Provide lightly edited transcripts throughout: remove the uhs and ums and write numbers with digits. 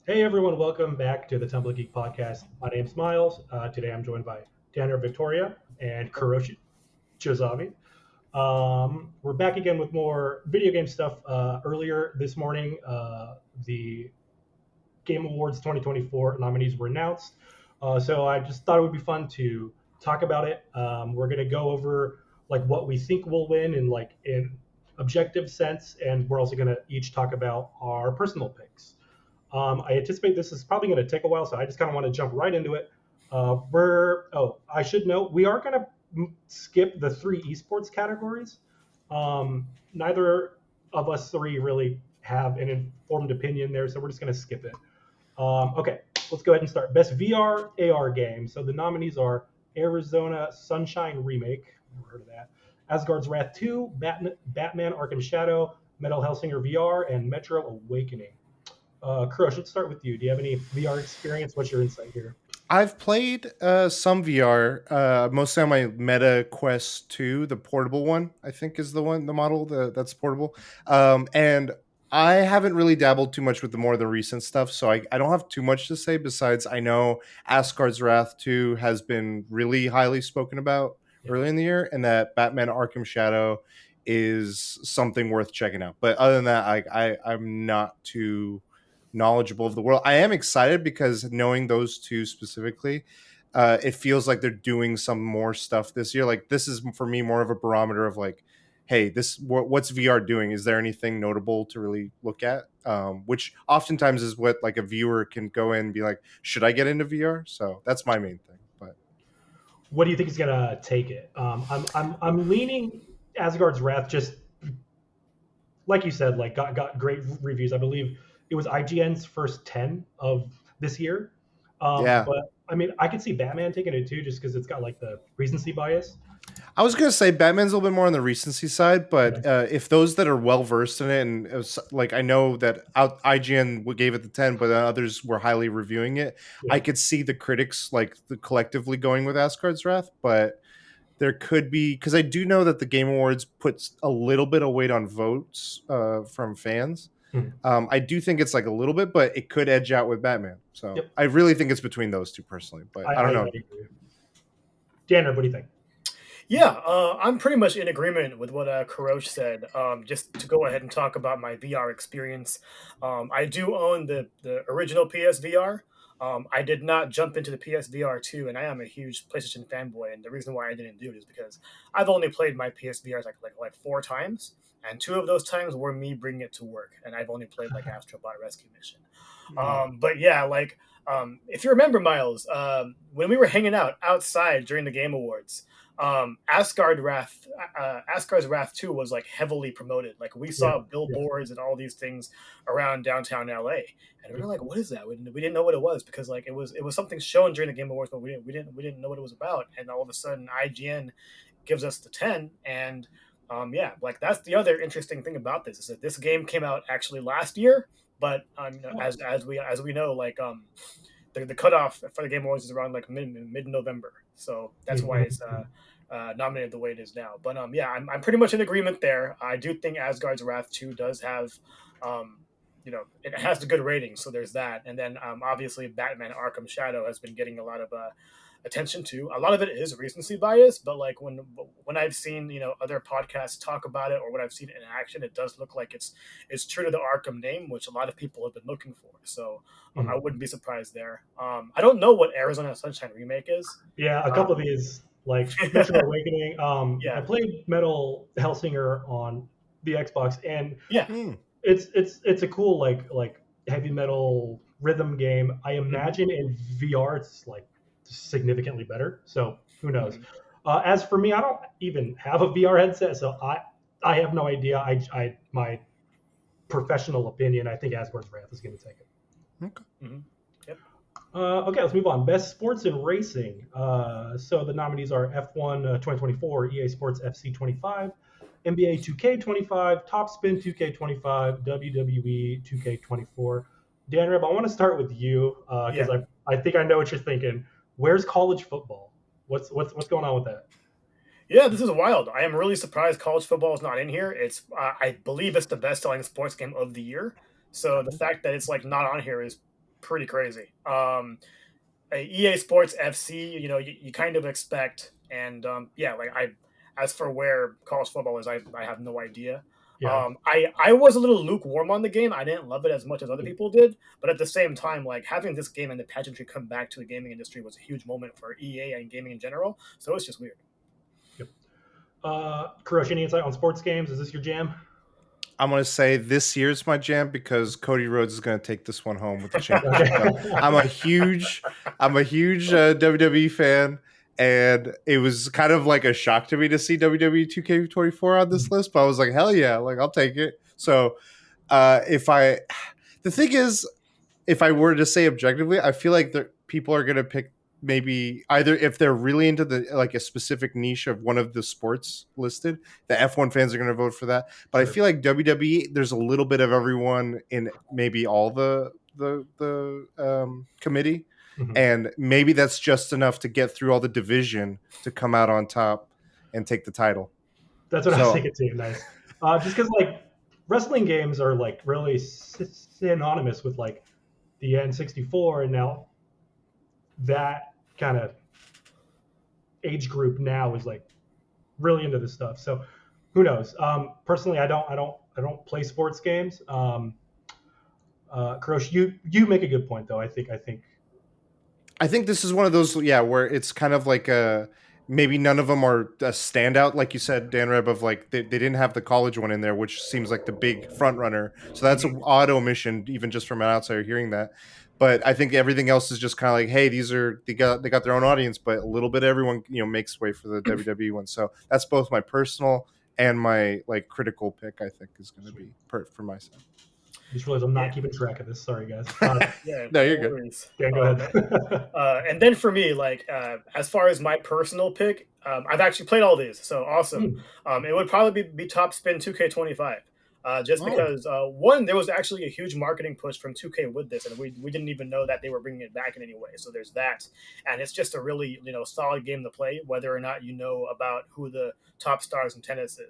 Hey everyone, welcome back to the Temple of Geek podcast. My name's Myles. Today I'm joined by Danreb Victoria and Kurosh Chizavi. We're back again with more video game stuff. Earlier this morning, the Game Awards 2024 nominees were announced. So I just thought it would be fun to talk about it. We're going to go over like what we think will win in in objective sense, and we're also going to each talk about our personal picks. I anticipate this is probably going to take a while, so I just kind of want to jump right into it. I should note we are going to skip the three esports categories. Neither of us three really have an informed opinion there, so we're just going to skip it. Okay, let's go ahead and start. Best VR AR game. So the nominees are Arizona Sunshine Remake. Never heard of that. Asgard's Wrath 2, Batman Arkham Shadow, Metal Hellsinger VR, and Metro Awakening. Kurosh, let's start with you. Do you have any VR experience? What's your insight here? I've played some VR, mostly on my Meta Quest 2, the portable one, I think is the model that's portable. And I haven't really dabbled too much with the more of the recent stuff, so I don't have too much to say besides I know Asgard's Wrath 2 has been really highly spoken about Yeah. early in the year, and that Batman Arkham Shadow is something worth checking out. But other than that, I'm not too knowledgeable of the world. I am excited because knowing those two specifically, it feels like they're doing some more stuff this year. Like this is for me more of a barometer of like, hey, what's VR doing? Is there anything notable to really look at? Which oftentimes is what like a viewer can go in and be like, should I get into VR? So that's my main thing. But What do you think is gonna take it? I'm leaning Asgard's Wrath. Just like you said, like got great reviews. I believe it was IGN's first 10 of this year. yeah, But I mean, I could see Batman taking it too, just because it's got like the recency bias. I was gonna say Batman's a little bit more on the recency side, Yeah. but if those that are well versed in it, and it was, like I know that IGN gave it the 10, but others were highly reviewing it. I Yeah. could see the critics collectively going with Asgard's Wrath, but there could be because I do know that the Game Awards puts a little bit of weight on votes from fans. Hmm. I do think it's like a little bit, but it could edge out with Batman. So Yep. I really think it's between those two personally, but I I don't know. agree. Danner, what do you think? Yeah, I'm pretty much in agreement with what Kurosh said. Just to go ahead and talk about my VR experience, I do own the original PSVR. I did not jump into the PSVR 2, and I am a huge PlayStation fanboy. And the reason why I didn't do it is because I've only played my PSVRs like 4 times, and two of those times were me bringing it to work, and I've only played like Astrobot Rescue Mission. But yeah, like if you remember, Miles, when we were hanging out outside during the Game Awards, Asgard's Wrath 2 was like heavily promoted. Like we Yeah. saw Yeah. billboards and all these things around downtown LA, and we were like, "What is that?" We didn't know what it was because like it was something shown during the Game Awards, but we didn't know what it was about. And all of a sudden, IGN gives us the 10, and yeah, like that's the other interesting thing about this is that this game came out actually last year, but Oh. as we know, like the cutoff for the Game Awards is around like mid November, so that's why it's Mhm. nominated the way it is now. But yeah, I'm pretty much in agreement there. I do think Asgard's Wrath 2 does have, um, it has a good rating, so there's that. And then obviously Batman Arkham Shadow has been getting a lot of attention to. A lot of it is recency bias, but like when I've seen other podcasts talk about it or when I've seen it in action, it does look like it's true to the Arkham name, which a lot of people have been looking for. So I Mhm. wouldn't be surprised there. I don't know what Arizona Sunshine Remake is. Yeah, a couple of Um, these, like Metro Awakening. I yeah, played Metal Hellsinger on the Xbox, and yeah. Hmm. it's a cool like heavy metal rhythm game. I Hmm. imagine in VR it's like significantly better. So who knows? Hmm. As for me, I don't even have a VR headset, so I have no idea. I my professional opinion, I think Asgard's Wrath is going to take it. Okay. Hmm. Yep. Okay, let's move on. Best sports and racing. So the nominees are F1 2024, EA Sports FC 25, NBA 2K25, Top Spin 2K25, WWE 2K24. Danreb, I want to start with you because Yeah. I think I know what you're thinking. Where's college football? What's going on with that? Yeah, this is wild. I am really surprised college football is not in here. It's I believe it's the best selling sports game of the year. So the fact that it's like not on here is pretty crazy. EA Sports FC, you kind of expect, and yeah, like as for where college football is, I have no idea. Yeah. I was a little lukewarm on the game. I didn't love it as much as other people did, but at the same time, like having this game and the pageantry come back to the gaming industry was a huge moment for EA and gaming in general. So it's just weird. Yep. Kurosh, any insight on sports games? Is this your jam? I'm going to say this year's my jam because Cody Rhodes is going to take this one home with the championship belt. I'm a huge WWE fan, and it was kind of like a shock to me to see WWE 2K24 on this list, but I was like, hell yeah, like I'll take it. So the thing is, if I were to say objectively, I feel like people are going to pick maybe either if they're really into the like a specific niche of one of the sports listed, the F1 fans are going to vote for that. But I feel like WWE, there's a little bit of everyone in maybe all the committee, and maybe that's just enough to get through all the division to come out on top and take the title. That's what I was thinking too. Nice, just because like wrestling games are like really synonymous with like the N64, and now that kind of age group now is like really into this stuff. So who knows? Personally, I don't play sports games. Kurosh, you make a good point though. I think this is one of those, where it's kind of like maybe none of them are a standout, like you said, Danreb, of like they didn't have the college one in there, which seems like the big front runner. So that's an odd omission, even just from an outsider hearing that. But I think everything else is just kind of like, hey, they got their own audience, but a little bit of everyone makes way for the WWE one. So that's both my personal and my like critical pick. I think is going to be for my side. I just realized I'm not keeping track of this. Sorry, guys. No, you're good. Dan, go ahead. And then for me, like as far as my personal pick, I've actually played all these, so awesome. It would probably be Top Spin 2K25. Just because one, there was actually a huge marketing push from 2K with this, and we didn't even know that they were bringing it back in any way. So there's that, and it's just a really solid game to play, whether or not you know about who the top stars in tennis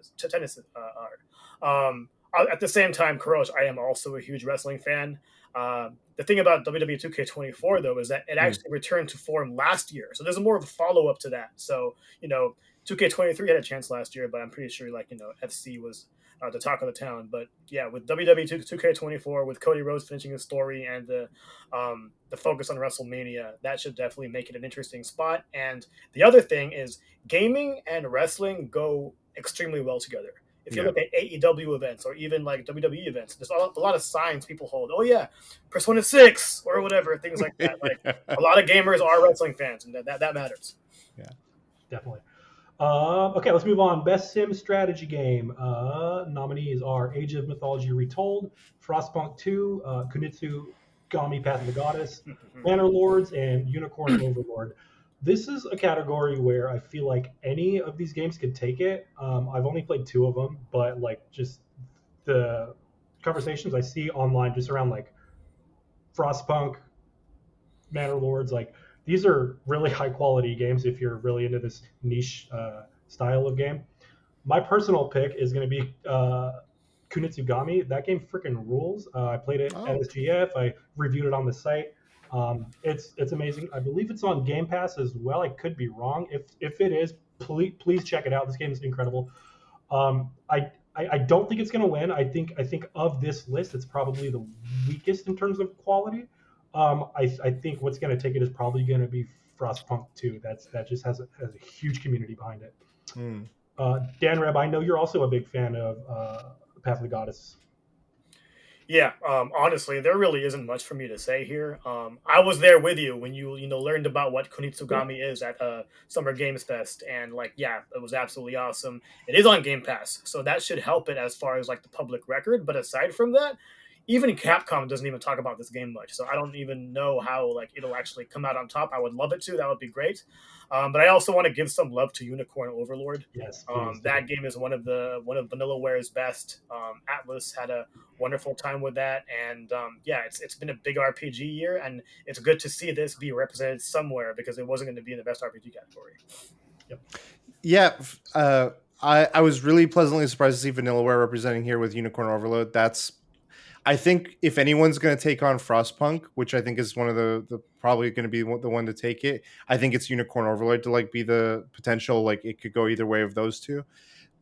are. At the same time, Kurosh, I am also a huge wrestling fan. The thing about WWE 2K24 though is that it actually returned to form last year, so there's more of a follow up to that. So 2K23 had a chance last year, but I'm pretty sure FC was the talk of the town. But yeah, with WWE 2K24, with Cody Rhodes finishing his story and the focus on WrestleMania, that should definitely make it an interesting spot. And the other thing is gaming and wrestling go extremely well together. If you look at AEW events or even like WWE events, there's a lot of signs people hold. Oh yeah, Persona 6 or whatever, things like that. Like a lot of gamers are wrestling fans, and that matters. Yeah, definitely. Okay, let's move on. Best Sim strategy game. Nominees are Age of Mythology Retold, Frostpunk 2, Kunitsu Gami Path of the Goddess, Banner Lords, and Unicorn Overlord. This is a category where I feel like any of these games could take it. I've only played 2 of them, but like just the conversations I see online just around like Frostpunk, Banner Lords, like these are really high quality games if you're really into this niche style of game. My personal pick is going to be Kunitsugami. That game freaking rules. I played it at SGF. I reviewed it on the site. It's amazing. I believe it's on Game Pass as well. I could be wrong. If it is, please check it out. This game is incredible. I don't think it's going to win. I think of this list, it's probably the weakest in terms of quality. I think what's going to take it is probably going to be Frostpunk 2. That just has a huge community behind it. Danreb, I know you're also a big fan of Path of the Goddess. Yeah, honestly, there really isn't much for me to say here. I was there with you when you learned about what Kunitsugami is at Summer Games Fest, and it was absolutely awesome. It is on Game Pass, so that should help it as far as like the public record. But aside from that, even Capcom doesn't even talk about this game much, so I don't even know how it'll actually come out on top. I would love it to; that would be great. But I also want to give some love to Unicorn Overlord. Yes, that game is one of Vanillaware's best. Atlas had a wonderful time with that, and it's been a big RPG year, and it's good to see this be represented somewhere because it wasn't going to be in the best RPG category. Yep. Yeah, I was really pleasantly surprised to see Vanillaware representing here with Unicorn Overload. I think if anyone's going to take on Frostpunk, which I think is one of the probably going to be the one to take it, I think it's Unicorn Overlord to like be the potential. Like it could go either way of those two.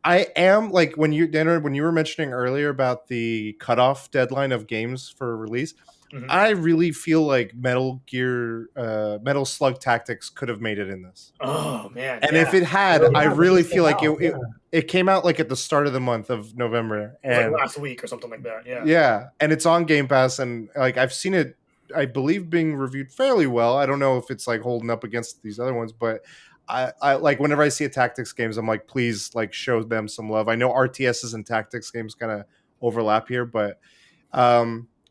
I am like when you were mentioning earlier about the cutoff deadline of games for release. Mhm. I really feel like Metal Slug Tactics could have made it in this. Oh man, And if yeah, it had, Oh I yeah, when really this feel came like out, yeah. it came out like at the start of the month of November, it was like and last week or something like that. Yeah. yeah, and it's on Game Pass, and like I've seen it, I believe being reviewed fairly well. I don't know if it's like holding up against these other ones, but I like whenever I see a tactics games, I'm like, please like show them some love. I know RTSs and tactics games kind of overlap here, but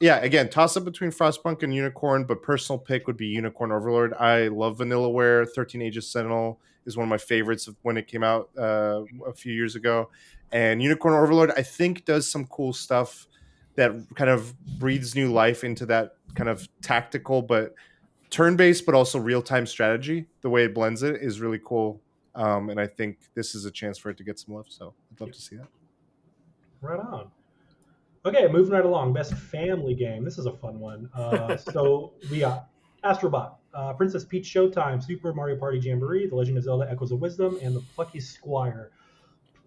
yeah, again, toss up between Frostpunk and Unicorn, but personal pick would be Unicorn Overlord. I love Vanillaware. 13 Ages Sentinel is one of my favorites of when it came out a few years ago. And Unicorn Overlord, I think, does some cool stuff that kind of breathes new life into that kind of tactical, but turn-based, but also real-time strategy. The way it blends it is really cool. And I think this is a chance for it to get some love. So I'd love to see that. Right on. Okay, moving right along. Best family game. This is a fun one. So we got Astrobot, Princess Peach Showtime, Super Mario Party Jamboree, The Legend of Zelda: Echoes of Wisdom, and The Plucky Squire.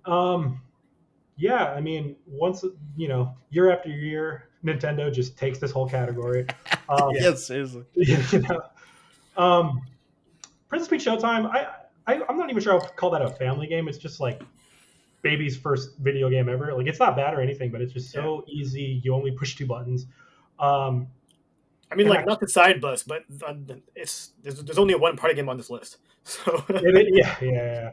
Yeah, I mean, once year after year, Nintendo just takes this whole category. Yeah. Yes, seriously. You know, um, Princess Peach Showtime. I'm not even sure I'll call that a family game. It's just like baby's first video game ever. Like it's not bad or anything, but it's just so easy. You only push two buttons. Um, I mean, and like not the side bus, but there's only one party game on this list. So yeah.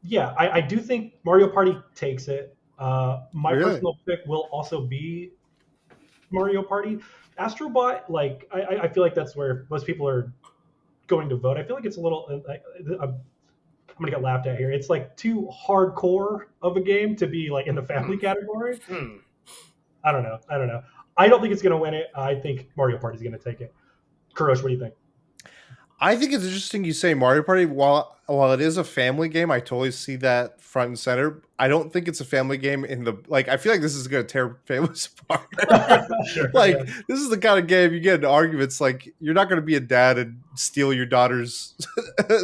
Yeah, I do think Mario Party takes it. My Really? personal pick will also be Mario Party. Astrobot, like I feel like that's where most people are going to vote. I feel like it's a little. I'm gonna get laughed at here. It's like too hardcore of a game to be like in the family category. hmm. I don't know. I don't think it's gonna win it. I think Mario Party is gonna take it. Kurosh, what do you think? I think it's interesting you say Mario Party. While it is a family game, I totally see that front and center. I don't think it's a family game in the like. I feel like this is going to tear families apart. Sure, Like yeah. this is the kind of game you get in arguments. Like you're not going to be a dad and steal your daughter's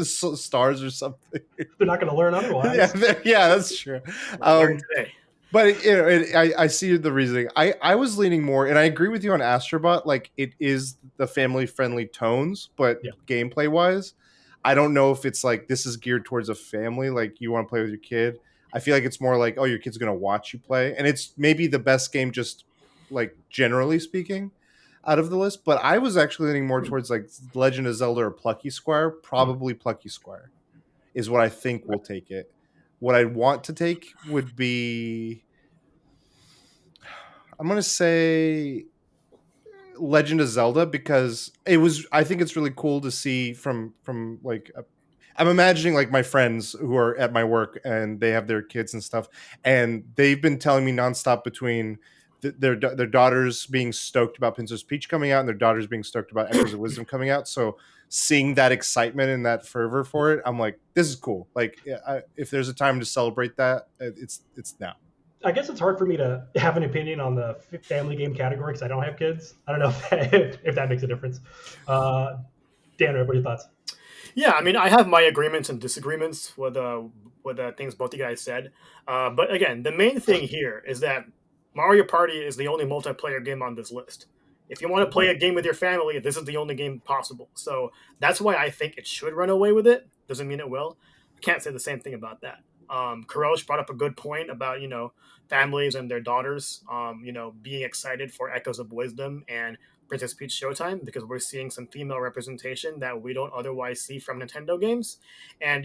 stars or something. They're not gonna learn otherwise. Yeah, that's true. Learn today. But I see the reasoning. I was leaning more, and I agree with you on Astrobot. Like it is the family friendly tones, but Yeah. gameplay wise, I don't know if it's like this is geared towards a family. Like you want to play with your kid. I feel like it's more like, oh, your kid's gonna watch you play, and it's maybe the best game, just like generally speaking, out of the list. But I was actually leaning more towards like Legend of Zelda or Plucky Squire. Probably Plucky Squire is what I think will take it. What I want to take would be, I'm gonna say Legend of Zelda because it was. I think it's really cool to see from like. I'm imagining like my friends who are at my work and they have their kids and stuff, and they've been telling me nonstop between their daughters being stoked about Princess Peach coming out and their daughters being stoked about Echoes of Wisdom coming out. So seeing that excitement and that fervor for it, I'm like, this is cool. Like, if there's a time to celebrate that, it's now. I guess it's hard for me to have an opinion on the family game category because I don't have kids. I don't know if that makes a difference. Danreb, what are your thoughts? Yeah, I mean, I have my agreements and disagreements with things both you guys said. But again, the main thing here is that Mario Party is the only multiplayer game on this list. If you want to play a game with your family, this is the only game possible. So that's why I think it should run away with it. Doesn't mean it will. Can't say the same thing about that. Kurosh brought up a good point about families and their daughters being excited for Echoes of Wisdom and Princess Peach Showtime because we're seeing some female representation that we don't otherwise see from Nintendo games. And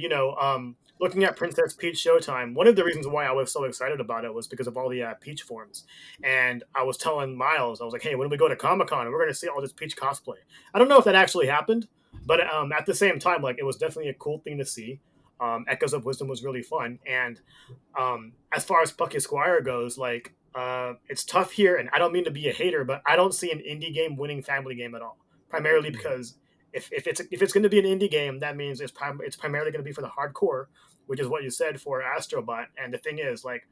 looking at Princess Peach Showtime, one of the reasons why I was so excited about it was because of all the Peach forms. And I was telling Myles, I was like, hey, when we go to Comic-Con, we're going to see all this Peach cosplay. I don't know if that actually happened, but at the same time, like it was definitely a cool thing to see. Echoes of Wisdom was really fun. And as far as Plucky Squire goes, like it's tough here, and I don't mean to be a hater, but I don't see an indie game winning family game at all. Primarily because if it's going to be an indie game, that means it's primarily going to be for the hardcore, which is what you said for Astrobot. And the thing is, like,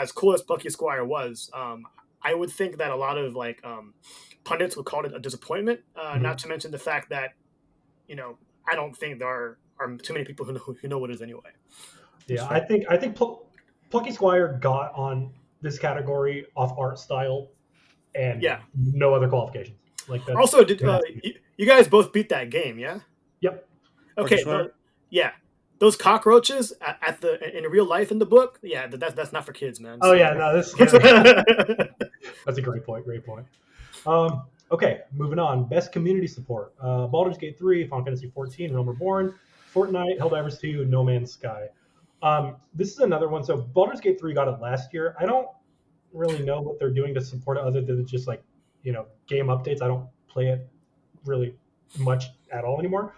as cool as Plucky Squire was, I would think that a lot of pundits would call it a disappointment. Not Mhm. to mention the fact that I don't think there are too many people who know what it is anyway. Yeah, I think Plucky Squire got on this category off art style and Yeah. no other qualifications. Like that's Also, did it has to be. you guys both beat that game? Yeah. Yep. Lucky Okay. Swear? Yeah. Those cockroaches at the in real life in the book. Yeah, that's not for kids, man. Oh So. yeah, no, this that's a great point. Great point. Okay, moving on. Best community support: Baldur's Gate 3, Final Fantasy 14, Realm Reborn, Fortnite, Helldivers 2, No Man's Sky. This is another one. So Baldur's Gate 3 got it last year. I don't really know what they're doing to support it other than just like game updates. I don't play it really much at all anymore.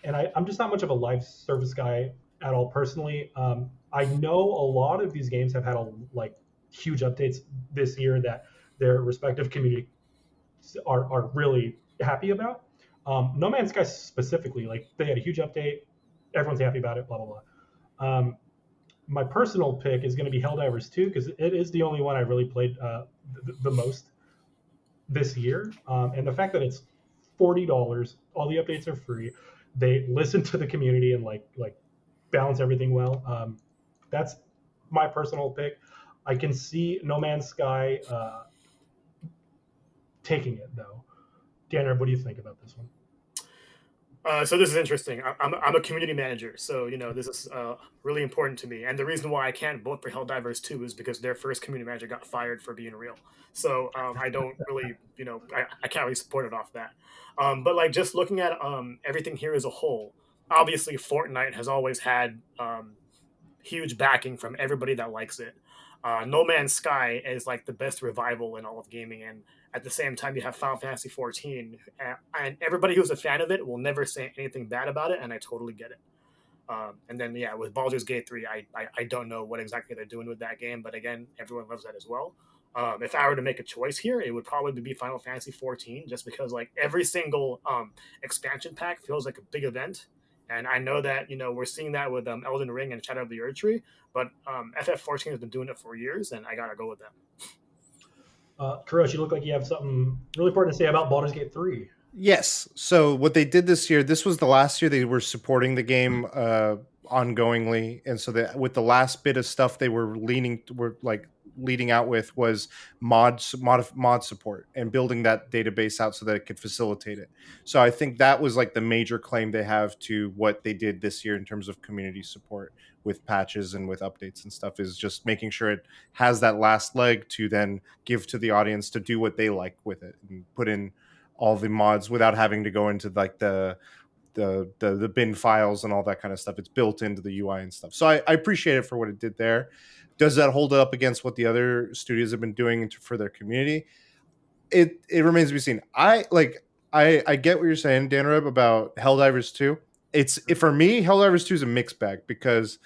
And I'm just not much of a live service guy at all personally. I know a lot of these games have had huge updates this year that their respective community are really happy about. No Man's Sky specifically, like they had a huge update, everyone's happy about it, blah blah blah. My personal pick is going to be Helldivers 2 because it is the only one I really played the most this year, and the fact that it's $40, all the updates are free. They listen to the community and like balance everything well. That's my personal pick. I can see No Man's Sky taking it though. Danreb, what do you think about this one? So this is interesting. I'm a community manager, so this is really important to me. And the reason why I can't vote for Helldivers 2 is because their first community manager got fired for being real. So I don't really, I can't really support it off that. But like just looking at everything here as a whole, obviously Fortnite has always had huge backing from everybody that likes it. No Man's Sky is like the best revival in all of gaming, and at the same time, you have Final Fantasy 14, and everybody who's a fan of it will never say anything bad about it, and I totally get it. And then yeah, with Baldur's Gate 3, I don't know what exactly they're doing with that game, but again, everyone loves that as well. If I were to make a choice here, it would probably be Final Fantasy 14, just because like every single expansion pack feels like a big event. And I know that we're seeing that with Elden Ring and Shadow of the Erdtree, but FF14 has been doing it for years, and I gotta go with them. Kurosh, you look like you have something really important to say about Baldur's Gate 3. Yes. So what they did this year, this was the last year they were supporting the game ongoingly, and so that with the last bit of stuff they were leading out with was mod support and building that database out so that it could facilitate it. So I think that was like the major claim they have to what they did this year in terms of community support with patches and with updates and stuff, is just making sure it has that last leg to then give to the audience to do what they like with it and put in all the mods without having to go into like the bin files and all that kind of stuff. It's built into the UI and stuff. So I appreciate it for what it did there. Does that hold up against what the other studios have been doing for their community? It remains to be seen. I get what you're saying, Danreb, about Helldivers 2. For me, Helldivers 2 is a mixed bag because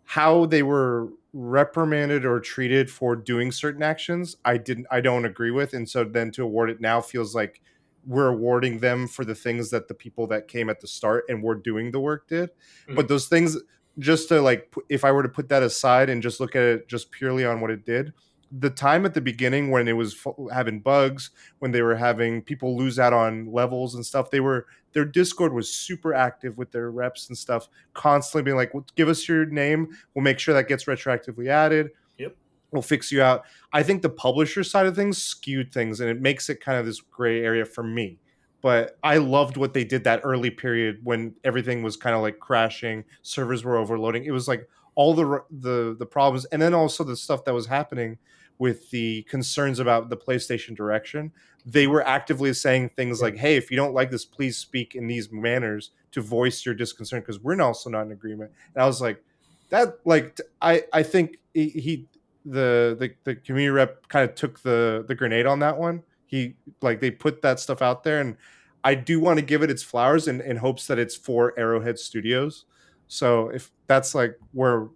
how they were reprimanded or treated for doing certain actions, I don't agree with. And so then to award it now feels like we're awarding them for the things that the people that came at the start and were doing the work did. Mhm. But those things, just to like, if I were to put that aside and just look at it just purely on what it did, the time at the beginning when it was having bugs, when they were having people lose out on levels and stuff, their Discord was super active with their reps and stuff, constantly being like, well, give us your name, we'll make sure that gets retroactively added, Yep. we'll fix you out. I think the publisher side of things skewed things, and it makes it kind of this gray area for me. But I loved what they did that early period when everything was kind of like crashing, servers were overloading. It was like all the problems, and then also the stuff that was happening with the concerns about the PlayStation direction. They were actively saying things like, "Hey, if you don't like this, please speak in these manners to voice your disconcern because we're also not in agreement." And I was like, "That like I think the community rep kind of took the grenade on that one. They put that stuff out there, and I do want to give it its flowers in hopes that it's for Arrowhead Studios. So if that's like where,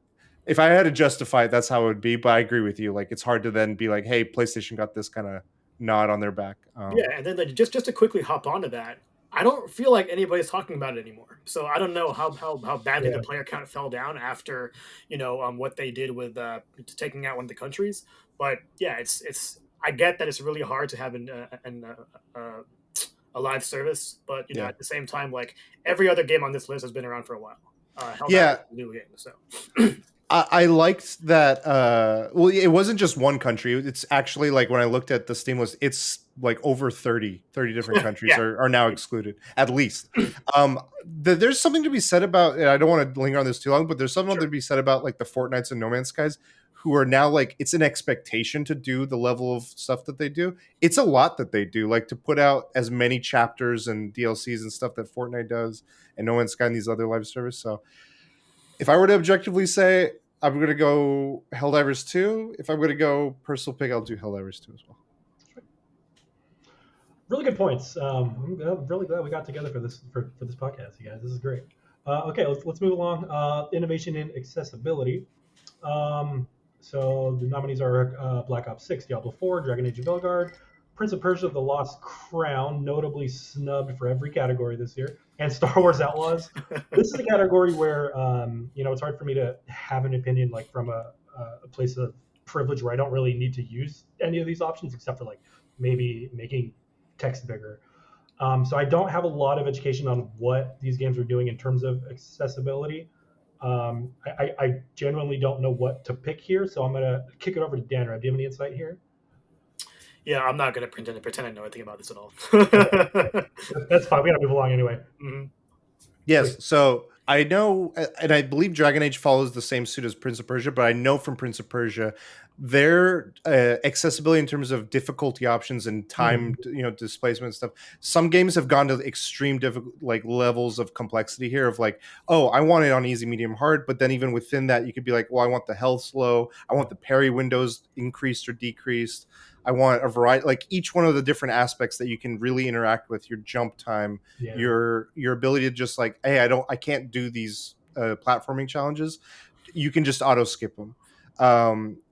if I had to justify it, that's how it would be. But I agree with you. Like it's hard to then be like, hey, PlayStation got this kind of nod on their back. Yeah, and then just to quickly hop onto that, I don't feel like anybody's talking about it anymore. So I don't know how badly Yeah. the player count fell down after what they did with taking out one of the countries. But yeah, it's I get that it's really hard to have a live service, but Yeah. at the same time, like every other game on this list has been around for a while. Hell, Yeah. new game. So I liked that. Well, it wasn't just one country. It's actually like when I looked at the Steam list, it's like over 30 different countries Yeah. are now excluded, at least. There's something to be said about, and I don't want to linger on this too long, but there's something to be said about like the Fortnites and No Man's Skies, who are now like, it's an expectation to do the level of stuff that they do. It's a lot that they do, like to put out as many chapters and DLCs and stuff that Fortnite does, and No Man's Sky and these other live service. So if I were to objectively say, I'm going to go Helldivers 2. If I'm going to go personal pick, I'll do Helldivers 2 as well. Really good points. I'm really glad we got together for this podcast, you guys. This is great. Okay, let's move along. Innovation in accessibility. So the nominees are Black Ops 6, Diablo 4, Dragon Age of Belgard, Prince of Persia: The Lost Crown, notably snubbed for every category this year, and Star Wars Outlaws. This is a category where it's hard for me to have an opinion like from a place of privilege where I don't really need to use any of these options except for like maybe making text bigger. So I don't have a lot of education on what these games are doing in terms of accessibility. I genuinely don't know what to pick here, so I'm gonna kick it over to Danreb. Do you have any insight here? Yeah, I'm not gonna pretend I know anything about this at all. That's fine. We gotta move along anyway. Mm-hmm. Yes, so I know, and I believe Dragon Age follows the same suit as Prince of Persia, but I know from Prince of Persia, their accessibility in terms of difficulty options and time, displacement and stuff. Some games have gone to extreme levels of complexity here. Of like, oh, I want it on easy, medium, hard, but then even within that, you could be like, well, I want the health slow, I want the parry windows increased or decreased. I want a variety, like each one of the different aspects that you can really interact with, your jump time, your ability to just like, hey, I can't do these platforming challenges. You can just auto skip them.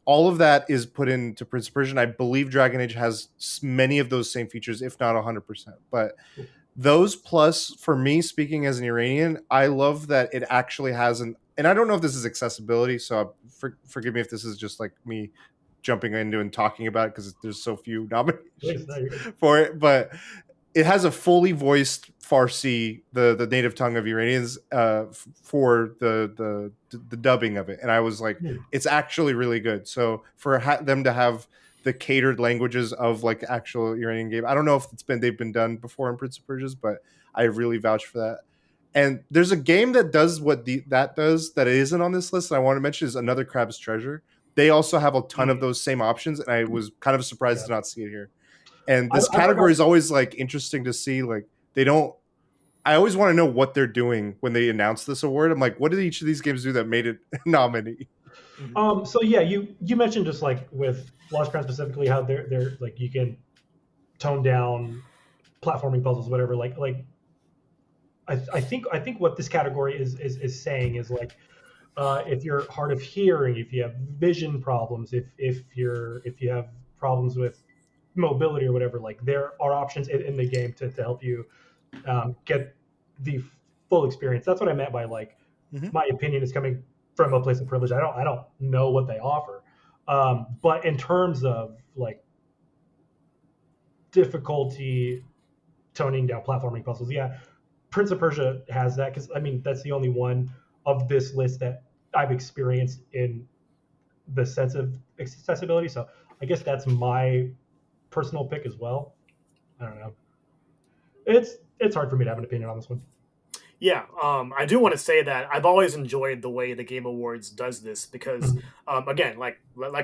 All of that is put into Prince of Persia. And I believe Dragon Age has many of those same features, if not 100%. But those plus, for me, speaking as an Iranian, I love that it actually has and I don't know if this is accessibility, so forgive me if this is just like me jumping into and talking about it because there's so few nominations for it, but it has a fully voiced Farsi, the native tongue of Iranians, for the dubbing of it, and I was like, it's actually really good. So for them to have the catered languages of like actual Iranian game, I don't know if they've been done before in Prince of Persia's, but I really vouch for that. And there's a game that does what that does that isn't on this list that I want to mention is Another Crab's Treasure. They also have a ton of those same options, and I was kind of surprised to not see it here. And this category is always like interesting to see. Like they don't. I always want to know what they're doing when they announce this award. I'm like, what did each of these games do that made it nominee? So yeah, you mentioned just like with Lost Crown specifically how they're like you can tone down platforming puzzles, whatever. Like I think what this category is saying is like. If you're hard of hearing, if you have vision problems, if you have problems with mobility or whatever, like there are options in the game to help you get the full experience. That's what I meant by like my opinion is coming from a place of privilege. I don't know what they offer, but in terms of like difficulty, toning down platforming puzzles, yeah, Prince of Persia has that because I mean that's the only one of this list that I've experienced in the sense of accessibility. So I guess that's my personal pick as well. I don't know. It's hard for me to have an opinion on this one. Yeah, I do want to say that I've always enjoyed the way the Game Awards does this because, again, like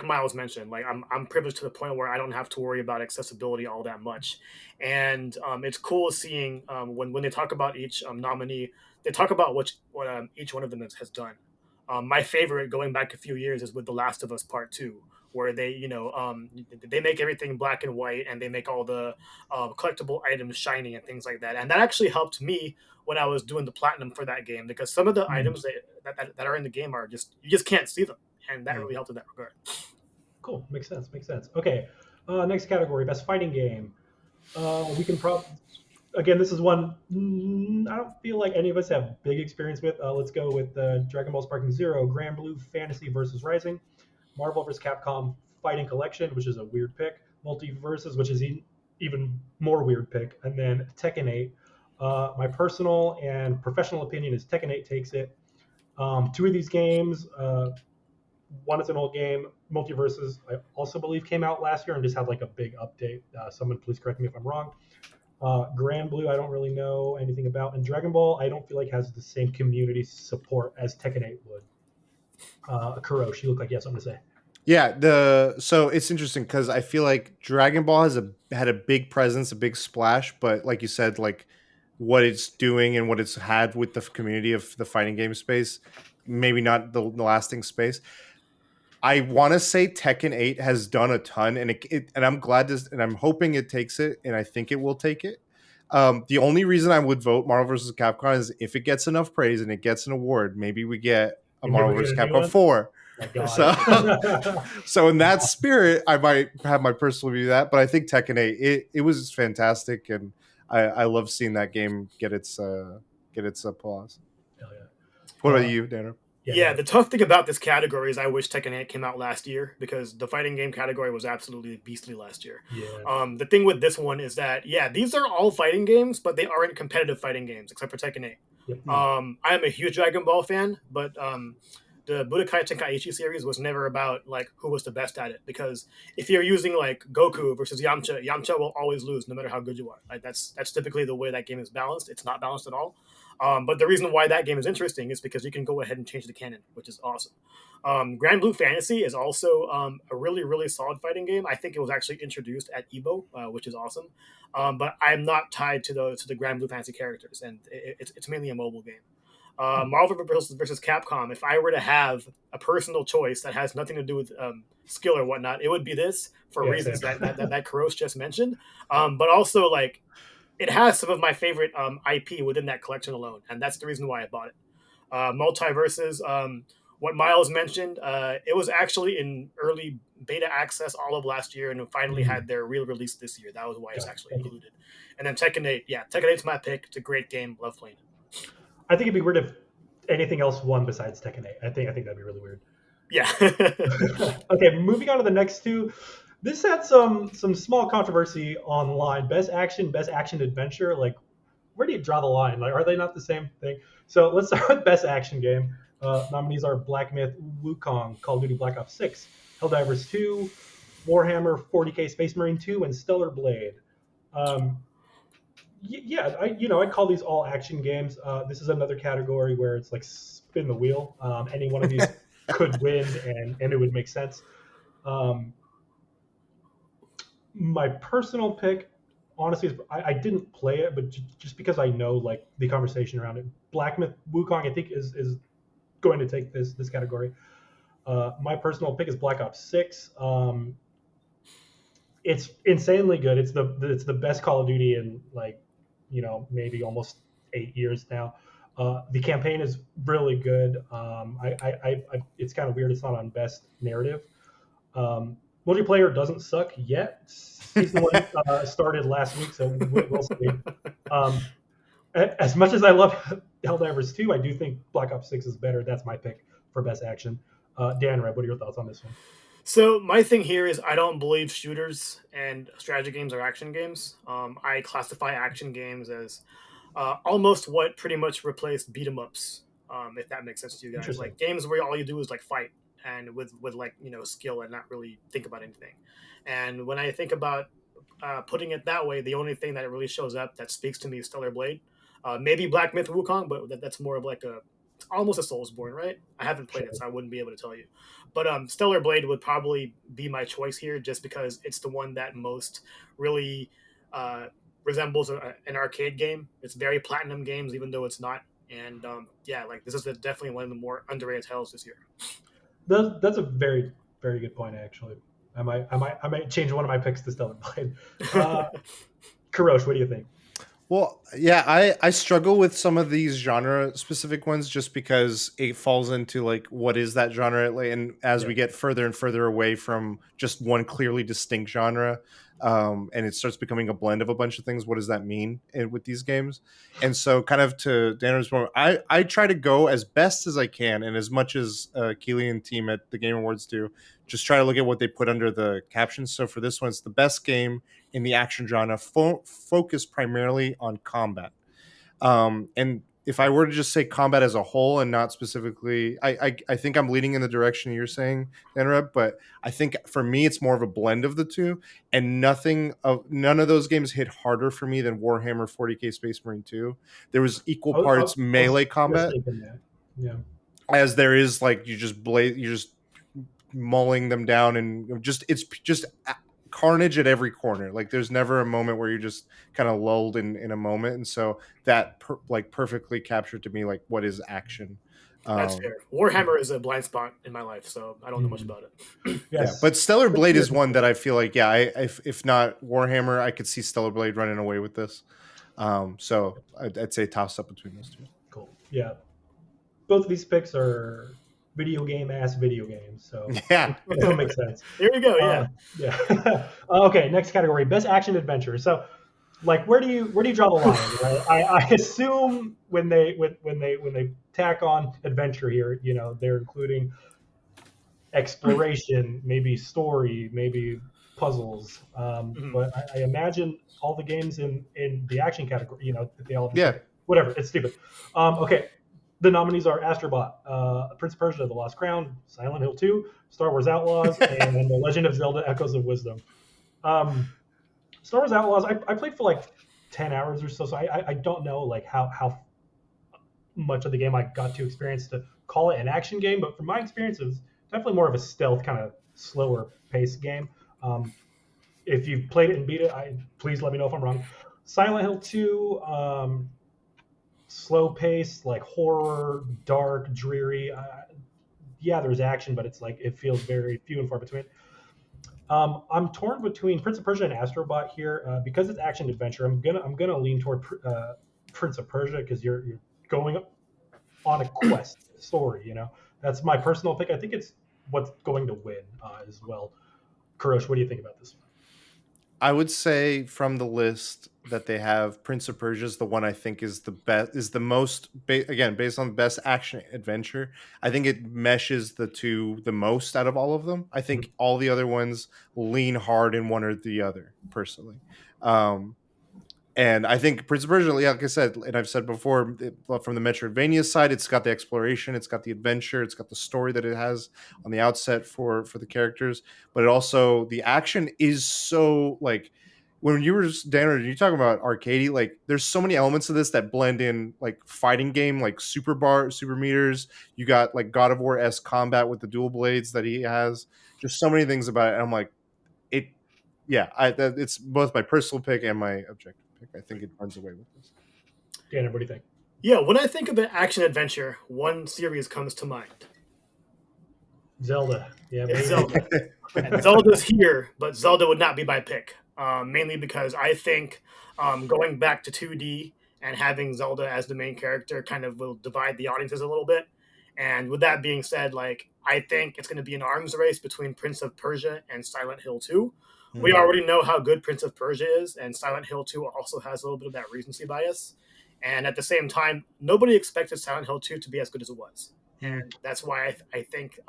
Myles mentioned, like I'm privileged to the point where I don't have to worry about accessibility all that much, and it's cool seeing when they talk about each nominee, they talk about what each one of them has done. My favorite, going back a few years, is with The Last of Us Part 2, where they they make everything black and white and they make all the collectible items shiny and things like that, and that actually helped me when I was doing the platinum for that game because some of the items that are in the game are you just can't see them, and that really helped in that regard. Cool, makes sense. Okay, next category, best fighting game. We can again, this is one I don't feel like any of us have big experience with. Let's go with Dragon Ball Sparking Zero, Grand Blue Fantasy versus Rising, Marvel vs. Capcom Fighting Collection, which is a weird pick, Multiverses, which is even more weird pick, and then Tekken 8. My personal and professional opinion is Tekken 8 takes it. Two of these games, one is an old game. Multiverses, I also believe, came out last year and just had like a big update. Someone please correct me if I'm wrong. Grand Blue, I don't really know anything about, and Dragon Ball, I don't feel like has the same community support as Tekken 8 would. Kurosh, you look like you have something to say. Yeah, so it's interesting because I feel like Dragon Ball had a big presence, a big splash, but like you said, like what it's doing and what it's had with the community of the fighting game space, maybe not the lasting space. I want to say Tekken 8 has done a ton, and and I'm glad this, and I'm hoping it takes it, and I think it will take it. The only reason I would vote Marvel vs. Capcom is if it gets enough praise and it gets an award, maybe we get a You maybe Marvel we vs. get a new Capcom one? 4. My God. So, so in that spirit, I might have my personal view of that, but I think Tekken 8, it was fantastic, and I love seeing that game get its applause. Hell yeah. What about you, Danner? Yeah, the tough thing about this category is I wish Tekken 8 came out last year because the fighting game category was absolutely beastly last year. Yeah. The thing with this one is that, yeah, these are all fighting games, but they aren't competitive fighting games except for Tekken 8. Yep. I am a huge Dragon Ball fan, but the Budokai Tenkaichi series was never about like who was the best at it, because if you're using like Goku versus Yamcha, Yamcha will always lose no matter how good you are. Like that's typically the way that game is balanced. It's not balanced at all. But the reason why that game is interesting is because you can go ahead and change the canon, which is awesome. Grand Blue Fantasy is also a really, really solid fighting game. I think it was actually introduced at Evo, which is awesome. But I'm not tied to the Grand Blue Fantasy characters, and it's mainly a mobile game. Marvel versus Capcom. If I were to have a personal choice that has nothing to do with skill or whatnot, it would be this for reasons that Kurosh just mentioned. But also like, it has some of my favorite IP within that collection alone, and that's the reason why I bought it. Multiverses, what Myles mentioned, it was actually in early beta access all of last year, and finally had their real release this year. That was why it's actually included. And then Tekken 8, yeah, Tekken 8's my pick. It's a great game. Love playing it. I think it'd be weird if anything else won besides Tekken 8. I think that'd be really weird. Yeah. Okay, moving on to the next two. This had some small controversy online. Best action adventure. Like, where do you draw the line? Like, are they not the same thing? So let's start with best action game. Nominees are Black Myth Wukong, Call of Duty Black Ops 6, Helldivers 2, Warhammer 40k Space Marine 2, and Stellar Blade. Yeah, I'd call these all action games. This is another category where it's like spin the wheel. Any one of these could win, and it would make sense. My personal pick, honestly, is I didn't play it, but just because I know like the conversation around it, Black Myth Wukong I think is going to take this category. My personal pick is Black Ops 6. It's insanely good. It's the best Call of Duty in like maybe almost 8 years now. The campaign is really good. It's kind of weird. It's not on best narrative. Multiplayer doesn't suck yet. Season 1 started last week, so we'll see. As much as I love Helldivers 2, I do think Black Ops 6 is better. That's my pick for best action. Danreb, what are your thoughts on this one? So my thing here is I don't believe shooters and strategy games are action games. I classify action games as almost what pretty much replaced beat 'em ups, if that makes sense to you guys. Like games where all you do is like fight and with like skill and not really think about anything. And when I think about putting it that way, the only thing that really shows up that speaks to me is Stellar Blade. Maybe Black Myth Wukong, but that's more of like almost a Soulsborne, right? I haven't played it, so I wouldn't be able to tell you. But Stellar Blade would probably be my choice here, just because it's the one that most really resembles an arcade game. It's very Platinum Games, even though it's not. And yeah, like this is definitely one of the more underrated titles this year. That's a very, very good point, actually. I might change one of my picks to Stellar Blade. Kurosh, what do you think? Well, yeah, I struggle with some of these genre specific ones just because it falls into like what is that genre, and as we get further and further away from just one clearly distinct genre, and it starts becoming a blend of a bunch of things. What does that mean with these games? And so, kind of to Danner's point, I try to go as best as I can, and as much as Keely and team at the Game Awards do, just try to look at what they put under the captions. So for this one, it's the best game in the action genre, focused primarily on combat. And if I were to just say combat as a whole and not specifically, I think I'm leading in the direction you're saying, Danreb, but I think for me it's more of a blend of the two, and none of those games hit harder for me than Warhammer 40K Space Marine 2. There was equal parts melee combat Yeah. as there is like you're just mulling them down, and it's just carnage at every corner. Like there's never a moment where you're just kind of lulled in a moment, and so that perfectly captured to me like what is action. That's fair. Warhammer is a blind spot in my life, so I don't know much about it. Yes. Yeah, but Stellar Blade is one that I feel like, if not Warhammer, I could see Stellar Blade running away with this. So I'd say toss up between those two. Cool. Yeah, both of these picks are video games, so yeah, it makes sense. Here we go. Yeah, yeah. Okay, next category: best action adventure. So, like, where do you draw the line? Right? I assume when they tack on adventure here, they're including exploration, maybe story, maybe puzzles. But I imagine all the games in the action category, they all whatever. It's stupid. Okay. The nominees are Astrobot, Prince of Persia: The Lost Crown, Silent Hill 2, Star Wars Outlaws, and The Legend of Zelda: Echoes of Wisdom. Star Wars Outlaws, I played for like 10 hours or so I don't know like how much of the game I got to experience to call it an action game, but from my experience, it was definitely more of a stealth kind of slower paced game. If you've played it and beat it, please let me know if I'm wrong. Silent Hill 2, slow pace, like horror, dark, dreary. There's action, but it's like it feels very few and far between. I'm torn between Prince of Persia and Astrobot here because it's action adventure. I'm gonna lean toward Prince of Persia because you're going on a quest story. That's my personal pick. I think it's what's going to win as well. Kurosh, what do you think about this one? I would say from the list that they have, Prince of Persia is the one I think is the best, is the most, again, based on the best action adventure. I think it meshes the two the most out of all of them. I think all the other ones lean hard in one or the other, personally. And I think Prince of Persia, like I said, and I've said before, from the Metroidvania side, it's got the exploration, it's got the adventure, it's got the story that it has on the outset for the characters, but it also, the action is so, like, when you were just, Danreb, you talking about arcadey, like, there's so many elements of this that blend in, like, fighting game, like super meters. You got, like, God of War-esque combat with the dual blades that he has. Just so many things about it, and I'm like, it's both my personal pick and my objective pick. I think it runs away with this. Danreb, what do you think? Yeah, when I think about action adventure, one series comes to mind. Zelda. Yeah, it's Zelda. And Zelda's here, but Zelda would not be my pick. Mainly because I think going back to 2D and having Zelda as the main character kind of will divide the audiences a little bit. And with that being said, like, I think it's going to be an arms race between Prince of Persia and Silent Hill 2. We already know how good Prince of Persia is, and Silent Hill 2 also has a little bit of that recency bias. And at the same time, nobody expected Silent Hill 2 to be as good as it was. And that's why I think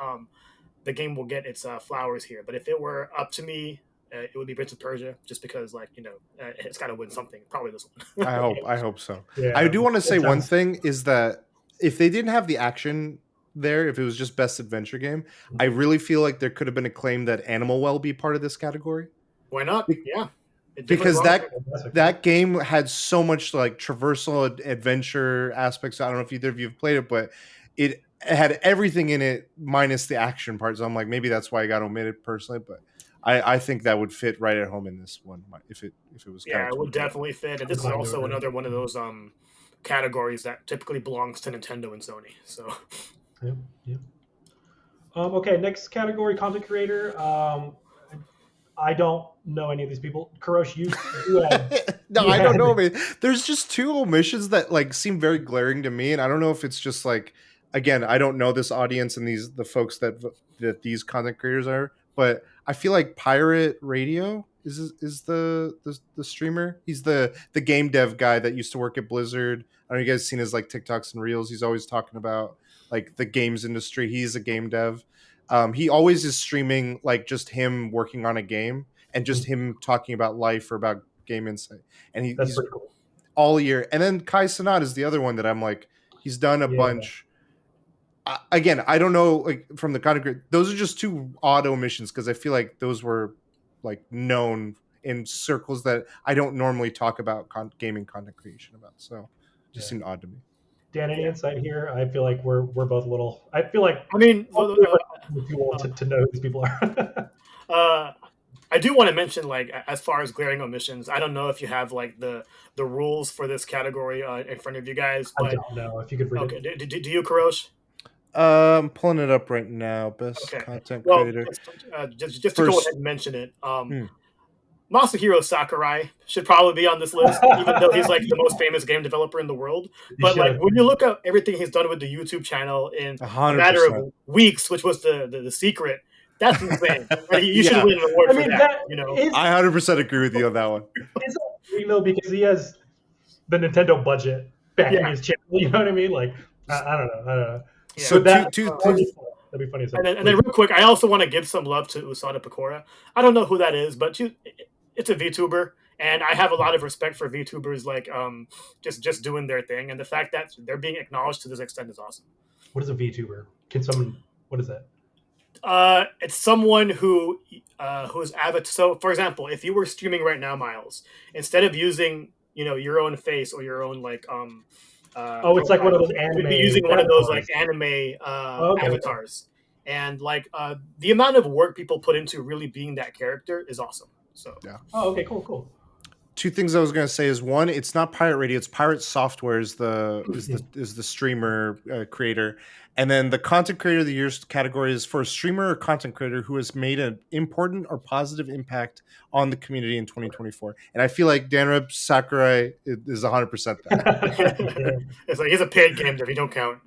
the game will get its flowers here. But if it were up to me, it would be Prince of Persia, just because, like, it's got to win something. Probably this one. I hope so. Yeah, I do want to say one thing is that if they didn't have the action there, if it was just best adventure game, I really feel like there could have been a claim that Animal Well be part of this category. Why not? Yeah. Because that game had so much like traversal adventure aspects. I don't know if either of you have played it, but it had everything in it minus the action part. So I'm like, maybe that's why I got omitted personally, but I think that would fit right at home in this one if it was. Yeah, it would definitely fit. And this is also another one of those categories that typically belongs to Nintendo and Sony. So. Yeah. Okay, next category, content creator. I don't know any of these people. Kurosh, you had, no, I don't know. Man. There's just two omissions that like seem very glaring to me, and I don't know if it's just like, again, I don't know this audience and the folks that these content creators are, but I feel like Pirate Radio is the streamer. He's the game dev guy that used to work at Blizzard. I don't know if you guys seen his like TikToks and reels. He's always talking about like the games industry. He's a game dev. He always is streaming like just him working on a game and just him talking about life or about game insight. And That's he's pretty cool. all year. And then Kai Cenat is the other one that I'm like, he's done a bunch. Again, I don't know, like from the content. Those are just two odd omissions because I feel like those were like known in circles that I don't normally talk about gaming content creation about. So it just seemed odd to me. Dan, any insight here? I feel like we're both a little. I feel like I mean, too old to know who these people are. I do want to mention, like, as far as glaring omissions, I don't know if you have like the rules for this category in front of you guys. But, I don't know if you could read it. Do you, Kurosh? I'm pulling it up right now. Best content creator. Just to go ahead and mention it. Masahiro Sakurai should probably be on this list, even though he's like the most famous game developer in the world. But like when you look at everything he's done with the YouTube channel in 100%. a matter of weeks, which was the secret, that's insane. You should win an award for that. You know, I 100% agree with you on that one. It's you know because he has the Nintendo budget backing his channel. You know what I mean? Like I don't know. Yeah. So that'd be funny. And then real quick, I also want to give some love to Usada Pecora. I don't know who that is, but it's a VTuber, and I have a lot of respect for VTubers like just doing their thing, and the fact that they're being acknowledged to this extent is awesome. What is a VTuber? Can someone? What is that? It's someone who's avid. So, for example, if you were streaming right now, Myles, instead of using your own face or your own like it's like one of those anime. You'd be using one of those like anime avatars, and like the amount of work people put into really being that character is awesome. So yeah. Oh, okay, cool. Two things I was going to say is one, it's not Pirate Radio, it's Pirate Software is the streamer creator, and then the content creator of the year's category is for a streamer or content creator who has made an important or positive impact on the community in 2024. And I feel like Danreb Sakurai is 100% that. It's like he's a paid game dev, you don't count.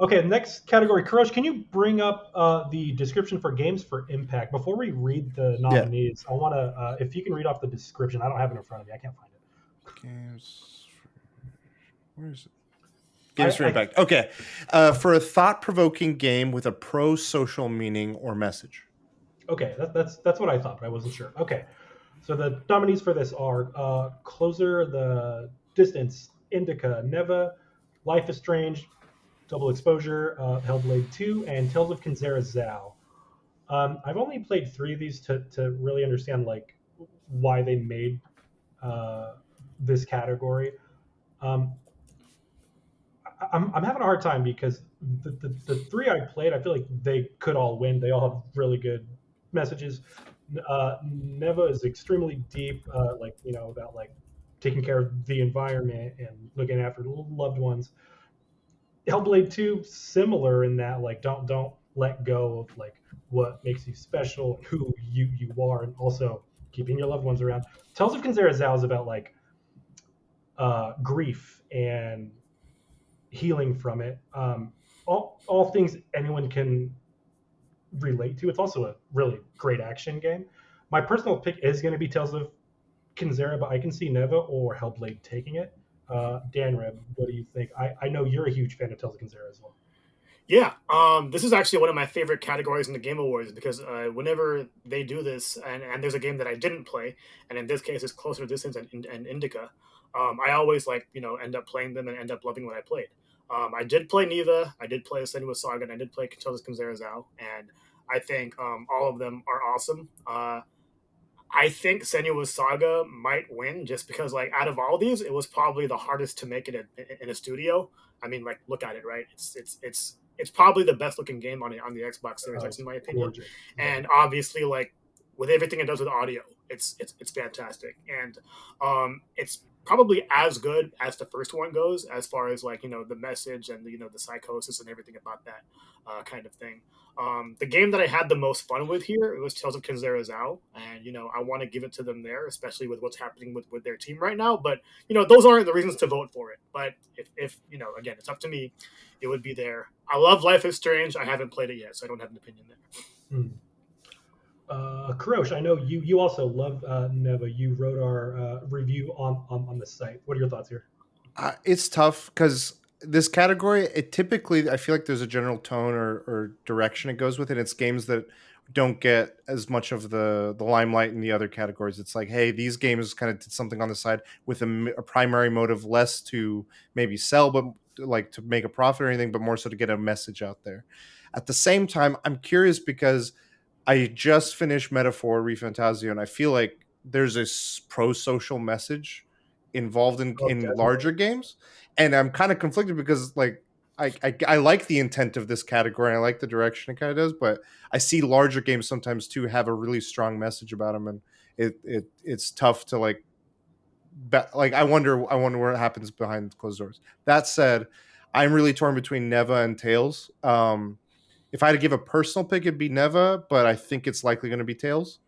Okay, next category. Kurosh, can you bring up the description for Games for Impact? Before we read the nominees, I want to, if you can read off the description. I don't have it in front of me. I can't find it. Where is it? Games for Impact. Okay. For a thought-provoking game with a pro-social meaning or message. Okay, that's what I thought, but I wasn't sure. Okay, so the nominees for this are Closer, The Distance, Indica, Neva, Life is Strange, Double Exposure, Hellblade 2, and Tales of Kinzera Zao. I've only played 3 of these to really understand like why they made this category. I'm having a hard time because the 3 I played, I feel like they could all win. They all have really good messages. Neva is extremely deep, about like taking care of the environment and looking after loved ones. Hellblade 2, similar in that like don't let go of like what makes you special, who you are, and also keeping your loved ones around. Tales of Kinzera Zao is about like grief and healing from it. All things anyone can relate to. It's also a really great action game. My personal pick is going to be Tales of Kinzera, but I can see Neva or Hellblade taking it. Danreb, what do you think? I know you're a huge fan of Tales of Kinzera as well. Yeah, this is actually one of my favorite categories in the Game Awards because whenever they do this, and there's a game that I didn't play, and in this case it's Closer Distance and Indica, I always end up playing them and end up loving what I played. I did play Neva, I did play Senua Saga, and I did play Tales of Kinzera Zao, and I think all of them are awesome. I think Senua Saga might win just because, like, out of all these, it was probably the hardest to make it in a studio. I mean, like, look at it, right? It's probably the best looking game on the Xbox Series X, in my opinion. Gorgeous. And obviously, like, with everything it does with audio, it's fantastic, and it's probably as good as the first one goes as far as like the message and the psychosis and everything about that kind of thing. The game that I had the most fun with here, it was Tales of Kinzera Zao, and I want to give it to them there, especially with what's happening with their team right now. But those aren't the reasons to vote for it. But if again, it's up to me, it would be there. I love Life is Strange. I haven't played it yet, so I don't have an opinion there. Kurosh, I know you also love Neva. You wrote our review on the site. What are your thoughts here? It's tough because this category, it typically, I feel like there's a general tone or direction it goes with, and it's games that don't get as much of the limelight in the other categories. It's like, hey, these games kind of did something on the side with a primary motive, less to maybe sell, but like to make a profit or anything, but more so to get a message out there. At the same time, I'm curious because I just finished Metaphor ReFantazio, and I feel like there's a pro-social message involved Oh, in definitely. larger games, and I'm kind of conflicted because like I like the intent of this category, and I like the direction it kind of does, but I see larger games sometimes too have a really strong message about them, and it's tough to like like I wonder what happens behind closed doors. That said, I'm really torn between Neva and Tails. If I had to give a personal pick, it'd be Neva, but I think it's likely going to be Tails.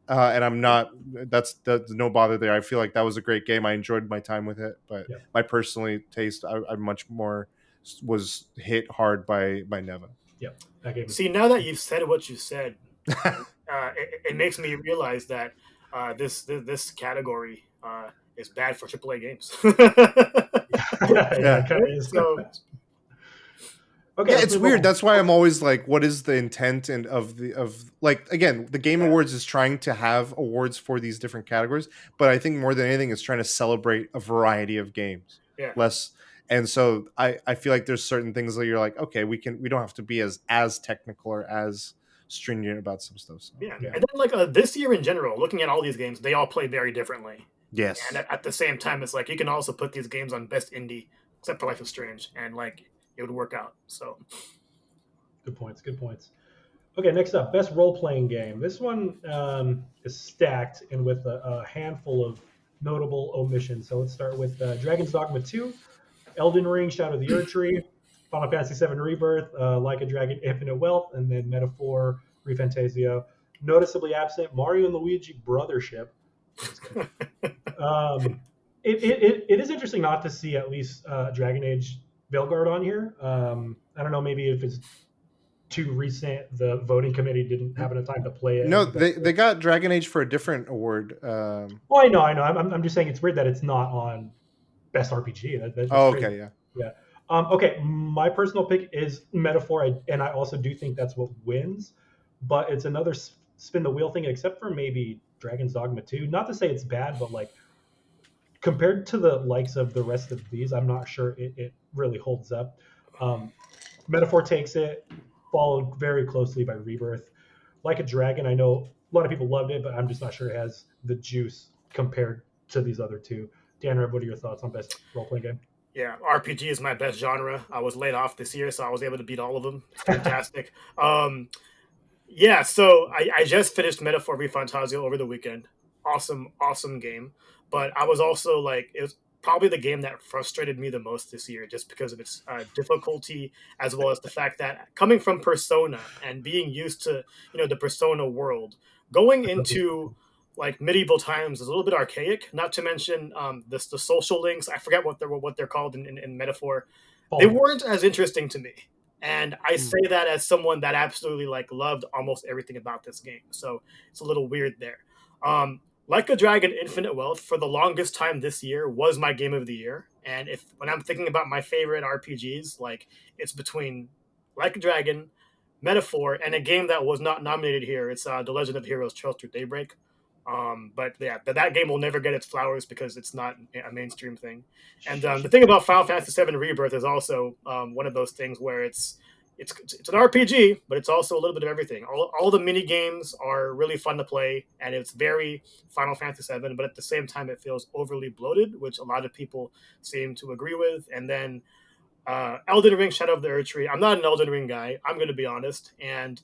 And I'm not. That's no bother there. I feel like that was a great game. I enjoyed my time with it, but Yeah, my personally taste, I much more was hit hard by Neva. yeah. That game is. See, now that you've said what you said, it makes me realize that this category is bad for AAA games. Yeah, it Yeah. kind of is. So Okay, Yeah, let's it's move weird. on. That's why I'm always like, what is the intent and of like again, the Game yeah, Awards is trying to have awards for these different categories, but I think more than anything, it's trying to celebrate a variety of games. yeah. Less, and so I feel like there's certain things that you're like, okay, we don't have to be as technical or as stringent about some stuff. So Yeah, Yeah, and then like this year in general, looking at all these games, they all play very differently. And yes, at the same time, it's like you can also put these games on best indie, except for Life is Strange, and like it would work out. So good points. Good points. Okay, next up, best role-playing game. This one is stacked and with a handful of notable omissions. So let's start with Dragon's Dogma 2, Elden Ring, Shadow of the Erdtree, Final Fantasy VII Rebirth, Like a Dragon, Infinite Wealth, and then Metaphor, ReFantazio. Noticeably absent, Mario and Luigi Brothership. I'm just kidding. Um, it is interesting not to see at least Dragon Age Veilguard on here. I don't know, maybe if it's too recent, the voting committee didn't have enough time to play it. no, And that's they got Dragon Age for a different award. well, I know. I'm just saying it's weird that it's not on best RPG. That's Oh, crazy. okay, yeah. Yeah. Okay, my personal pick is Metaphor, and I also do think that's what wins. But it's another spin the wheel thing, except for maybe Dragon's Dogma 2. Not to say it's bad, but like compared to the likes of the rest of these, I'm not sure it really holds up. Um, Metaphor takes it, followed very closely by Rebirth. Like a Dragon, I know a lot of people loved it, but I'm just not sure it has the juice compared to these other two. Danreb, what are your thoughts on best role playing game? yeah, RPG is my best genre. I was laid off this year, so I was able to beat all of them. It's fantastic. Yeah, so I just finished Metaphor ReFantazio over the weekend. Awesome, awesome game. But I was also like, it was probably the game that frustrated me the most this year, just because of its difficulty, as well as the fact that coming from Persona and being used to the Persona world, going into like medieval times is a little bit archaic. Not to mention the social links. I forget what they're called in Metaphor. They Politics. weren't as interesting to me. And I Hmm. say that as someone that absolutely like loved almost everything about this game. So it's a little weird there. Like a Dragon Infinite Wealth for the longest time this year was my game of the year. And if when I'm thinking about my favorite RPGs, like it's between Like a Dragon, Metaphor, and a game that was not nominated here. It's The Legend of Heroes Trails Through Daybreak. But yeah, that game will never get its flowers because it's not a mainstream thing. And the thing about Final Fantasy VII Rebirth is also one of those things where it's an RPG, but it's also a little bit of everything. All the mini games are really fun to play, and it's very Final Fantasy VII. But at the same time, it feels overly bloated, which a lot of people seem to agree with. And then Elden Ring, Shadow of the Erdtree. I'm not an Elden Ring guy. I'm going to be honest, and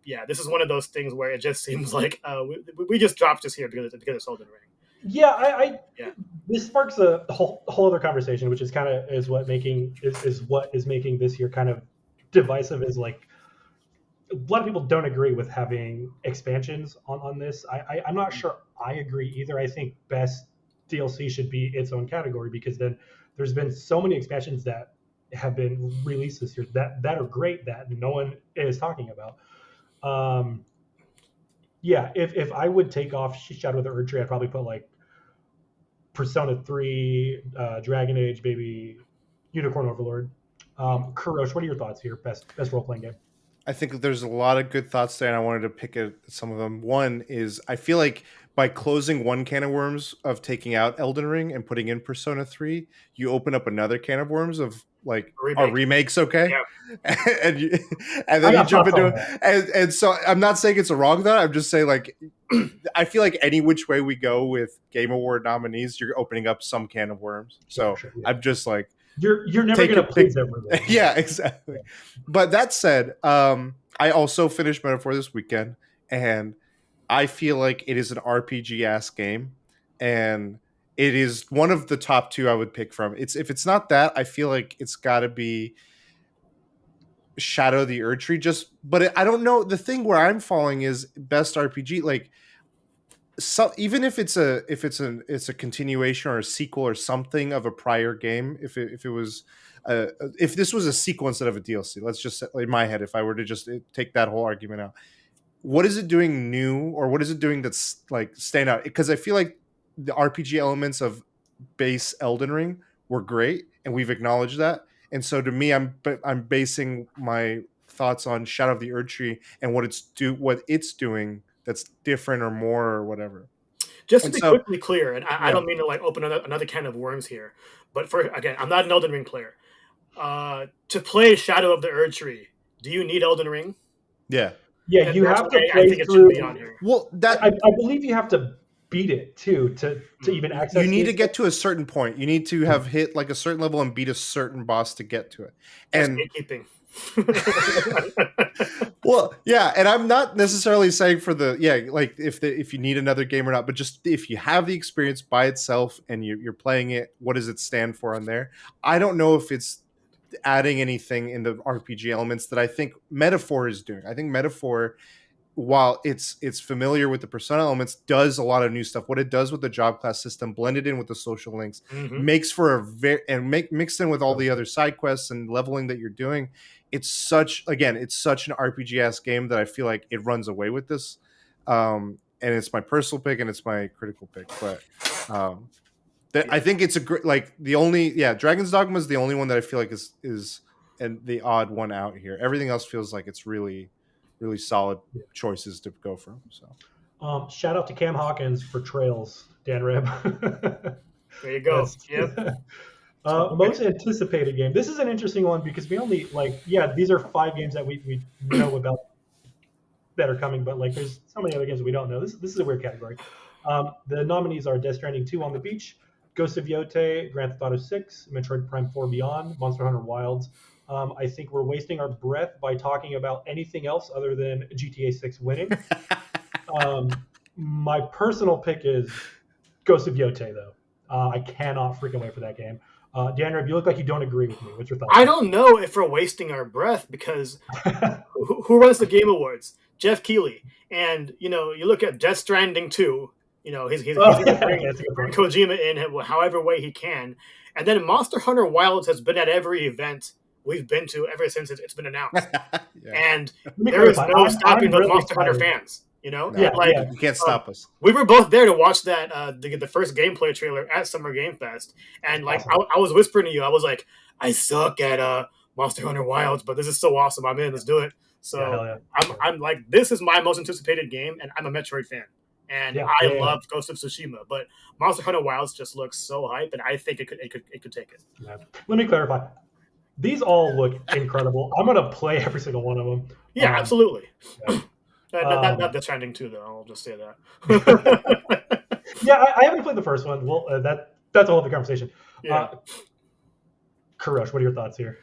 yeah, this is one of those things where it just seems like we just dropped this here because it's Elden Ring. Yeah, I Yeah, this sparks a whole other conversation, which is kind of is what is making this year kind of divisive. Is like a lot of people don't agree with having expansions on this. I'm not sure I agree either. I think best DLC should be its own category because then there's been so many expansions that have been released this year that are great that no one is talking about. Um, Yeah, if I would take off Shadow of the Erdtree, I'd probably put like Persona 3, Dragon Age, maybe Unicorn Overlord. Kurosh, what are your thoughts here? Best role playing game. I think there's a lot of good thoughts there, and I wanted to pick some of them. One is I feel like by closing one can of worms of taking out Elden Ring and putting in Persona 3, you open up another can of worms of like, are remakes okay? Yeah. and you, and then you jump into it. And so I'm not saying it's a wrong thought. I'm just saying, like, I feel like any which way we go with Game Award nominees, you're opening up some can of worms. So Sure, I'm just like, you're never going to please everyone. Yeah, exactly. Yeah. But that said, I also finished Metaphor this weekend, and I feel like it is an RPG-ass game, and it is one of the top two I would pick from. If it's not that, I feel like it's got to be Shadow of the Erdtree. But I don't know. The thing where I'm falling is best RPG. Like, so even if it's a continuation or a sequel or something of a prior game, if it was if this was a sequel instead of a DLC, let's just say, in my head, if I were to just take that whole argument out, what is it doing new, or what is it doing that's like stand out? Because I feel like the RPG elements of base Elden Ring were great, and we've acknowledged that. And so to me, I'm basing my thoughts on Shadow of the Erdtree and what it's doing that's different or more or whatever. Just to be quickly clear, and I don't mean to like open another can of worms here, but again, I'm not an Elden Ring player. To play Shadow of the Erdtree, do you need Elden Ring? Yeah. Yeah, you have to play through. Well, I believe you have to beat it too to even access. You need to get to a certain point. You need to have hit like a certain level and beat a certain boss to get to it. And gatekeeping. Well, yeah, and I'm not necessarily saying for like if you need another game or not, but just if you have the experience by itself and you're playing it, what does it stand for on there? I don't know if it's adding anything in the RPG elements that I think Metaphor is doing. I think Metaphor, while it's familiar with the Persona elements, does a lot of new stuff. What it does with the job class system, blended in with the social links, makes for mixed in with all the other side quests and leveling that you're doing. It's such an RPG-ass game that I feel like it runs away with this. And it's my personal pick and it's my critical pick. But I think it's a great, like Dragon's Dogma is the only one that I feel like is and the odd one out here. Everything else feels like it's really solid choices to go from. So, shout out to Cam Hawkins for Trails, Danreb. There you go. Yep. Most anticipated game. This is an interesting one because we only these are 5 games that we know about that are coming, but like there's so many other games that we don't know. This is a weird category. The nominees are Death Stranding 2 on the Beach, Ghost of Yotei, Grand Theft Auto 6, Metroid Prime 4 Beyond, Monster Hunter Wilds. I think we're wasting our breath by talking about anything else other than GTA 6 winning. My personal pick is Ghost of Yotei, though. I cannot freaking wait for that game. Danreb, you look like you don't agree with me. What's your thoughts? I don't know if we're wasting our breath because who runs the Game Awards? Jeff Keighley. And, you look at Death Stranding 2, he's going to bring Kojima in however way he can. And then Monster Hunter Wilds has been at every event we've been to ever since it's been announced. And there is no stopping those Monster Hunter fans. You can't stop us. We were both there to watch that the first gameplay trailer at Summer Game Fest, and awesome. I was whispering to you, I was like, I suck at Monster Hunter Wilds, but this is so awesome. I'm in. Let's do it. So I'm like, this is my most anticipated game, and I'm a Metroid fan, and I love Ghost of Tsushima, but Monster Hunter Wilds just looks so hype, and I think it could take it. Yeah. Let me clarify. These all look incredible. I'm gonna play every single one of them. Yeah, absolutely. Yeah. Not the trending too, though. I'll just say that. I haven't played the first one. Well, that's a whole other conversation. Yeah. Kurosh, what are your thoughts here?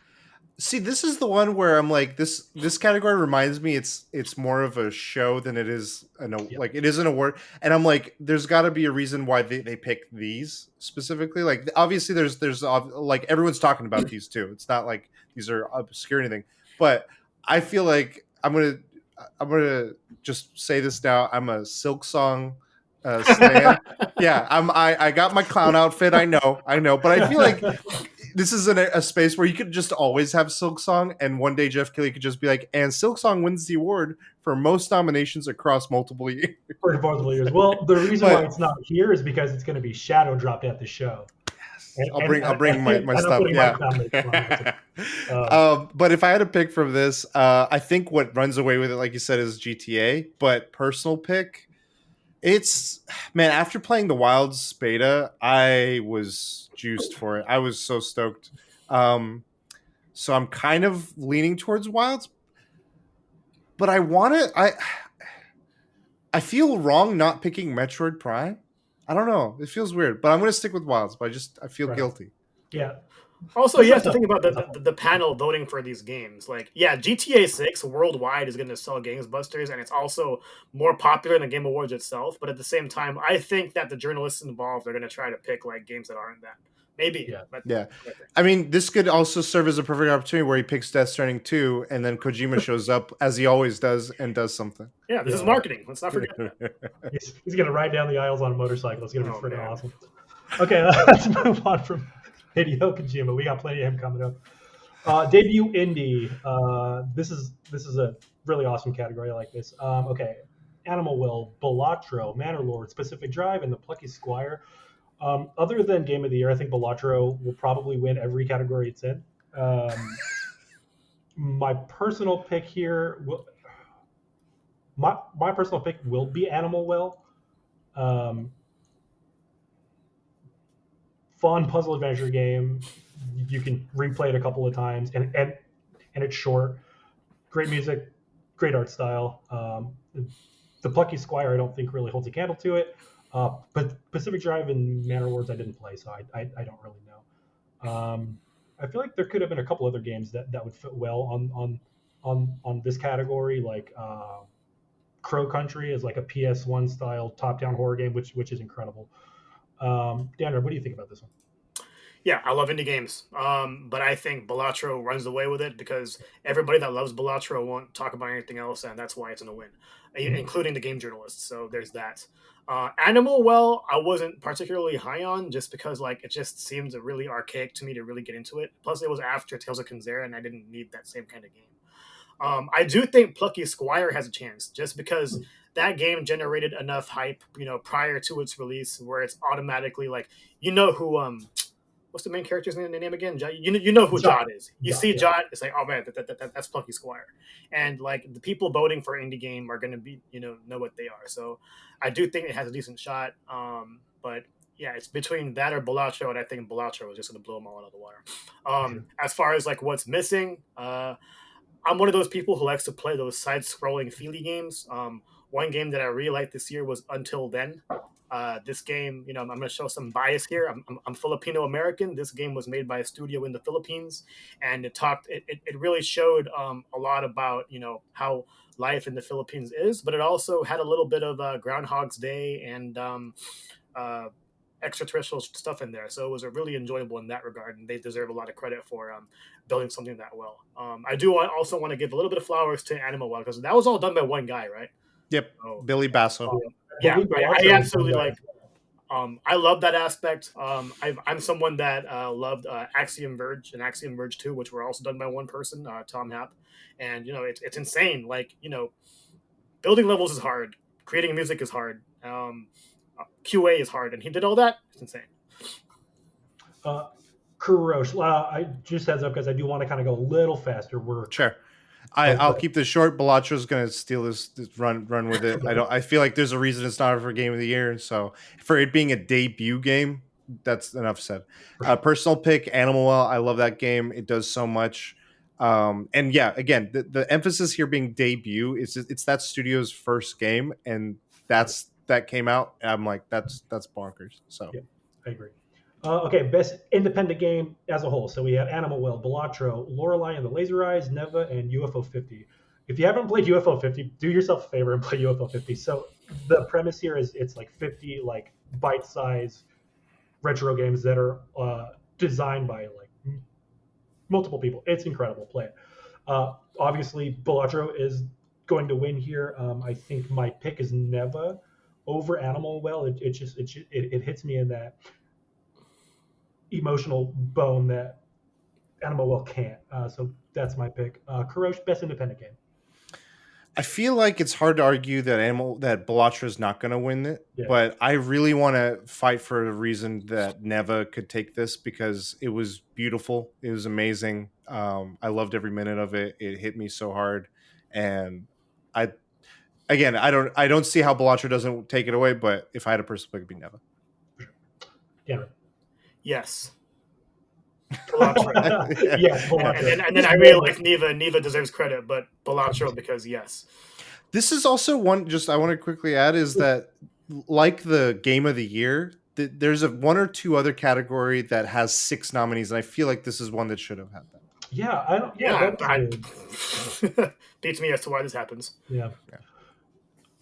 See, this is the one where I'm like, this category reminds me it's more of a show than it is like it is an award, and I'm like, there's got to be a reason why they pick these specifically. Like, obviously, there's like everyone's talking about these too. It's not like these are obscure or anything, but I feel like I'm gonna just say this now. I'm a Silk Song stan. Yeah, I got my clown outfit. I know, but I feel like this is a space where you could just always have Silksong, and one day Jeff Keighley could just be like, and Silksong wins the award for most nominations across multiple years. For multiple years. Well, the reason why But it's not here is because it's going to be shadow dropped at the show. I'll bring my stuff. putting Yeah. my comments on. But if I had to pick from this, I think what runs away with it, like you said, is GTA. But personal pick, it's man. After playing the Wilds beta, I was juiced for it. I was so stoked. So I'm kind of leaning towards Wilds, but I want to. I feel wrong not picking Metroid Prime. I don't know. It feels weird, but I'm going to stick with Wilds. But I feel guilty. Yeah. Also, you have to think about the panel voting for these games. Like, yeah, GTA 6 worldwide is going to sell gangbusters, and it's also more popular than the Game Awards itself. But at the same time, I think that the journalists involved are going to try to pick like games that aren't that. Maybe. Yeah. Yeah. I mean, this could also serve as a perfect opportunity where he picks Death Stranding 2, and then Kojima shows up, as he always does, and does something. Yeah, this is marketing. Let's not forget that. He's going to ride down the aisles on a motorcycle. It's going to be freaking awesome. Okay, let's move on from Hideo Kojima. We got plenty of him coming up. Debut indie. This is a really awesome category. I like this. Okay, Animal Will, Balatro, Manor Lord, Specific Drive, and The Plucky Squire. Other than Game of the Year, I think Balatro will probably win every category it's in. My personal pick here my personal pick will be Animal Will. Fun puzzle adventure game. You can replay it a couple of times, and it's short. Great music, great art style. The Plucky Squire, I don't think really holds a candle to it. But Pacific Drive and Manor Lords I didn't play, so I don't really know. I feel like there could have been a couple other games that would fit well on this category, like Crow Country is like a PS1 style top-down horror game, which is incredible. Danreb, what do you think about this one? Yeah, I love indie games, but I think Balatro runs away with it because everybody that loves Balatro won't talk about anything else, and that's why it's going to win, including the game journalists. So there's that. Animal Well, I wasn't particularly high on just because like it just seems really archaic to me to really get into it. Plus, it was after Tales of Kenzera, and I didn't need that same kind of game. I do think Plucky Squire has a chance just because that game generated enough hype, prior to its release, where it's automatically like, who what's the main character's name again? You know who Jod is. You see Jod, it's like, oh man, that's Plucky Squire, and like the people voting for indie game are going to be know what they are. So I do think it has a decent shot. But yeah, it's between that or Balatro, and I think Balatro is just going to blow them all out of the water. As far as like what's missing, I'm one of those people who likes to play those side-scrolling feely games. One game that I really liked this year was Until Then. This game, I'm going to show some bias here. I'm Filipino American. This game was made by a studio in the Philippines, and it really showed a lot about how life in the Philippines is, but it also had a little bit of Groundhog's Day and extraterrestrial stuff in there. So it was really enjoyable in that regard, and they deserve a lot of credit for building something that well. I do also want to give a little bit of flowers to Animal Well, because that was all done by one guy, right? Yep, Billy Basso. Yeah, I absolutely like. I love that aspect. I'm someone that loved Axiom Verge and Axiom Verge 2, which were also done by one person, Tom Happ. And it's insane. Like building levels is hard, creating music is hard, QA is hard, and he did all that. It's insane. Kurosh, I just heads up because I do want to kind of go a little faster. Sure. I'll keep this short. Balatro's going to steal this run with it. I feel like there's a reason it's not for Game of the Year. So for it being a debut game, that's enough said. Personal pick, Animal Well. I love that game. It does so much. And yeah, again, the emphasis here being debut. It's that studio's first game, and that came out. And I'm like, that's bonkers. So yeah, I agree. Okay, best independent game as a whole. So we have Animal Well, Balatro, Lorelei and the Laser Eyes, Neva, and UFO 50. If you haven't played UFO 50, do yourself a favor and play UFO 50. So the premise here is it's like 50 like bite-sized retro games that are designed by like multiple people. It's incredible. Play it. Obviously, Balatro is going to win here. I think my pick is Neva over Animal Well. It hits me in that emotional bone that Animal Well can't. So that's my pick. Kurosh, best independent game. I feel like it's hard to argue that Balatra is not going to win it, Yeah. but I really want to fight for the reason that Neva could take this because it was beautiful. It was amazing. I loved every minute of it. It hit me so hard, and I again I don't see how Balatra doesn't take it away. But if I had a personal pick, it'd be Neva. Danreb. Yes. Balatra. Yes, And, Balatra. and then I really like Neva. Neva deserves credit, but Balatra because yes. This is also one. Just I want to quickly add is that like the game of the year, there's one or two other category that has 6 nominees, and I feel like this is one that should have had that. Yeah, I don't. Yeah, beats me as to why this happens. Yeah.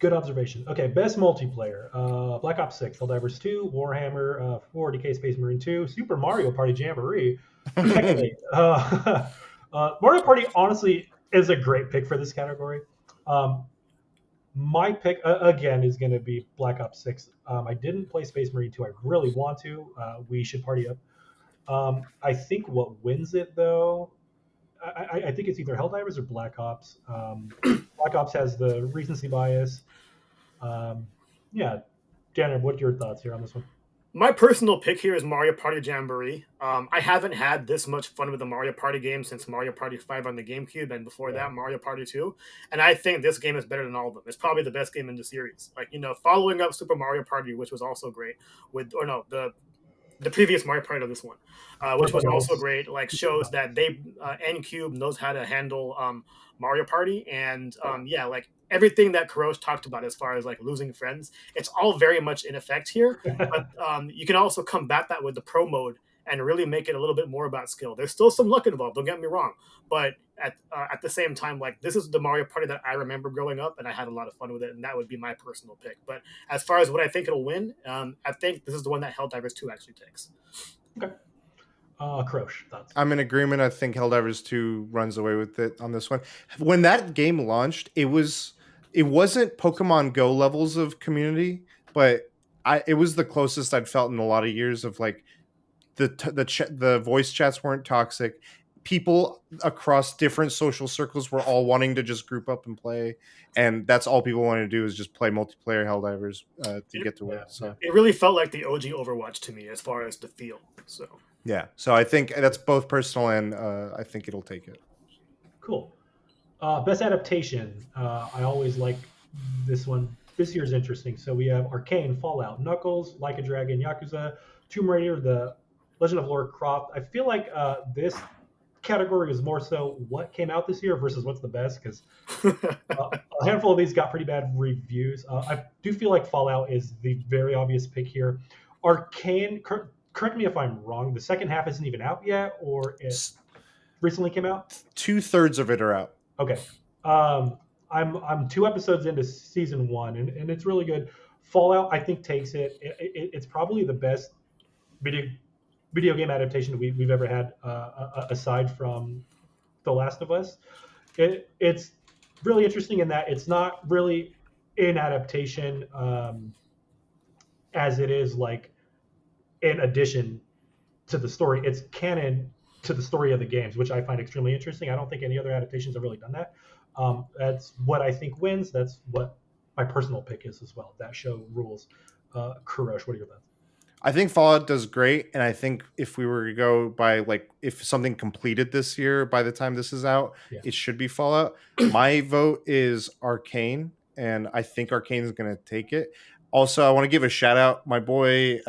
Good observation. Okay, best multiplayer: Black Ops 6, Helldivers 2, Warhammer 40K Space Marine 2, Super Mario Party Jamboree. Mario Party honestly is a great pick for this category. My pick again is going to be Black Ops 6. I didn't play Space Marine 2. I really want to. We should party up. I think what wins it though, I think it's either Helldivers or Black Ops. Black Ops has the recency bias. Yeah, Danreb, what are your thoughts here on this one? My personal pick here is Mario Party Jamboree. I haven't had this much fun with the Mario Party game since Mario Party 5 on the GameCube, and before that, Mario Party 2. And I think this game is better than all of them. It's probably the best game in the series. Like, following up Super Mario Party, which was also great, the previous Mario Party to this one, which was also great, like shows that N-Cube knows how to handle Mario Party. And like everything that Kurosh talked about as far as like losing friends, it's all very much in effect here. But you can also combat that with the pro mode and really make it a little bit more about skill. There's still some luck involved, don't get me wrong. But at the same time, like this is the Mario Party that I remember growing up, and I had a lot of fun with it, and that would be my personal pick. But as far as what I think it'll win, I think this is the one that Helldivers 2 actually takes. Okay. Kurosh, thoughts? I'm in agreement. I think Helldivers 2 runs away with it on this one. When that game launched, it wasn't Pokemon Go levels of community, but it was the closest I'd felt in a lot of years of like the voice chats weren't toxic. People across different social circles were all wanting to just group up and play, and that's all people wanted to do is just play multiplayer Helldivers to get to win. So it really felt like the OG Overwatch to me as far as the feel. So yeah, so I think that's both personal and I think it'll take it. Cool. Best adaptation. I always like this one. This year's interesting. So we have Arcane, Fallout, Knuckles, Like a Dragon, Yakuza, Tomb Raider, The Legend of Lara Croft. I feel like this category is more so what came out this year versus what's the best, because a handful of these got pretty bad reviews. I do feel like Fallout is the very obvious pick here. Arcane, correct me if I'm wrong, the second half isn't even out yet, or it recently came out? 2/3 of it are out. Okay. I'm 2 episodes into season 1, and it's really good. Fallout, I think, takes it. It's probably the best video game adaptation we've ever had, aside from The Last of Us. It's really interesting in that it's not really an adaptation as it is like in addition to the story. It's canon to the story of the games, which I find extremely interesting. I don't think any other adaptations have really done that. That's what I think wins. That's what my personal pick is as well. That show rules. Kurosh, what are your thoughts? I think Fallout does great, and I think if we were to go by like if something completed this year by the time this is out, it should be Fallout. My vote is Arcane, and I think Arcane is going to take it. Also, I want to give a shout out. My boy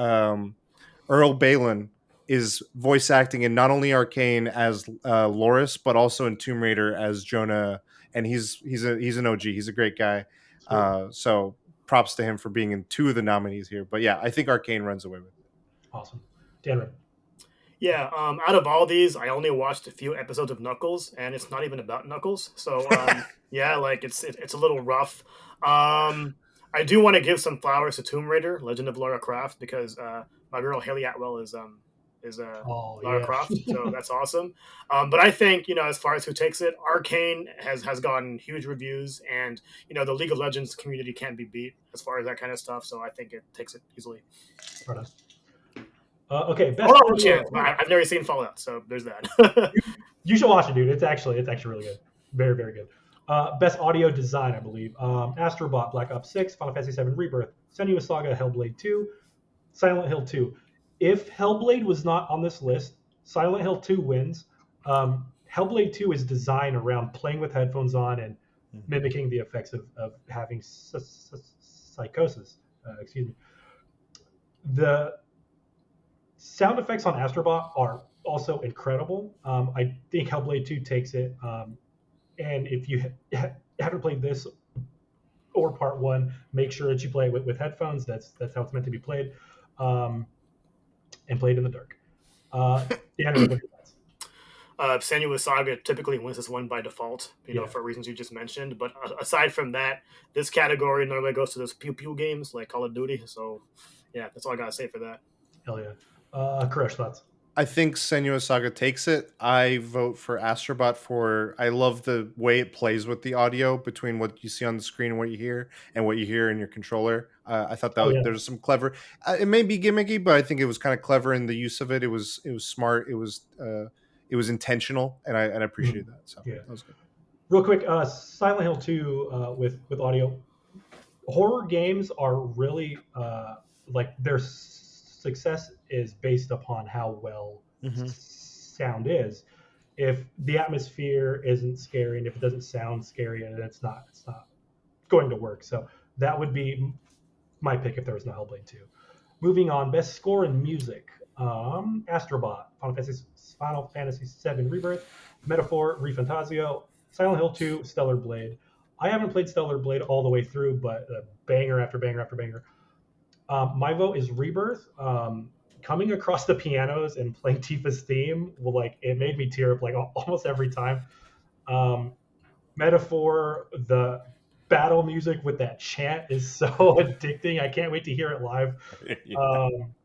Earl Balin is voice acting in not only Arcane as Loris, but also in Tomb Raider as Jonah, and he's an OG. He's a great guy. So props to him for being in 2 of the nominees here. But yeah, I think Arcane runs away with it. Awesome. Danreb. Yeah, out of all these, I only watched a few episodes of Knuckles, and it's not even about Knuckles. So yeah, like it's a little rough. I do want to give some flowers to Tomb Raider, Legend of Lara Croft, because my girl Haley Atwell is Lara Croft, so that's awesome. But I think, as far as who takes it, Arcane has gotten huge reviews, and the League of Legends community can't be beat as far as that kind of stuff. So I think it takes it easily. Right on. Okay, best Fallout a audio. chance, but I've never seen Fallout, so there's that. You should watch it, dude. It's actually really good. Very, very good. Best audio design, I believe. Astrobot, Black Ops 6, Final Fantasy 7 Rebirth, Senua Saga, Hellblade 2, Silent Hill 2. If Hellblade was not on this list, Silent Hill 2 wins. Hellblade 2 is designed around playing with headphones on and mimicking the effects of having psychosis. Excuse me. The sound effects on Astrobot are also incredible. I think Hellblade 2 takes it. And if you haven't played this or part one, make sure that you play it with headphones. That's how it's meant to be played, and played in the dark. Danreb, what are your thoughts? Senua Saga typically wins this one by default, for reasons you just mentioned. But aside from that, this category normally goes to those pew pew games like Call of Duty. So, yeah, that's all I gotta say for that. Hell yeah. Kurosh, thoughts? I think Senua Saga takes it. I vote for Astrobot for I love the way it plays with the audio between what you see on the screen and what you hear in your controller. I thought that there's some clever. It may be gimmicky, but I think it was kind of clever in the use of it. It was smart. It was intentional, and I appreciated that. So that was good. Real quick, Silent Hill 2 with audio. Horror games are really like their success is based upon how well sound is. If the atmosphere isn't scary and if it doesn't sound scary, then it's not going to work. So that would be my pick if there was no Hellblade 2. Moving on, best score in music. Astrobot, Final Fantasy 7 Rebirth, Metaphor, Refantasio, Silent Hill 2, Stellar Blade. I haven't played Stellar Blade all the way through, but banger after banger after banger. My vote is Rebirth. Coming across the pianos and playing Tifa's theme, it made me tear up almost every time. Metaphor, the battle music with that chant is so addicting. I can't wait to hear it live.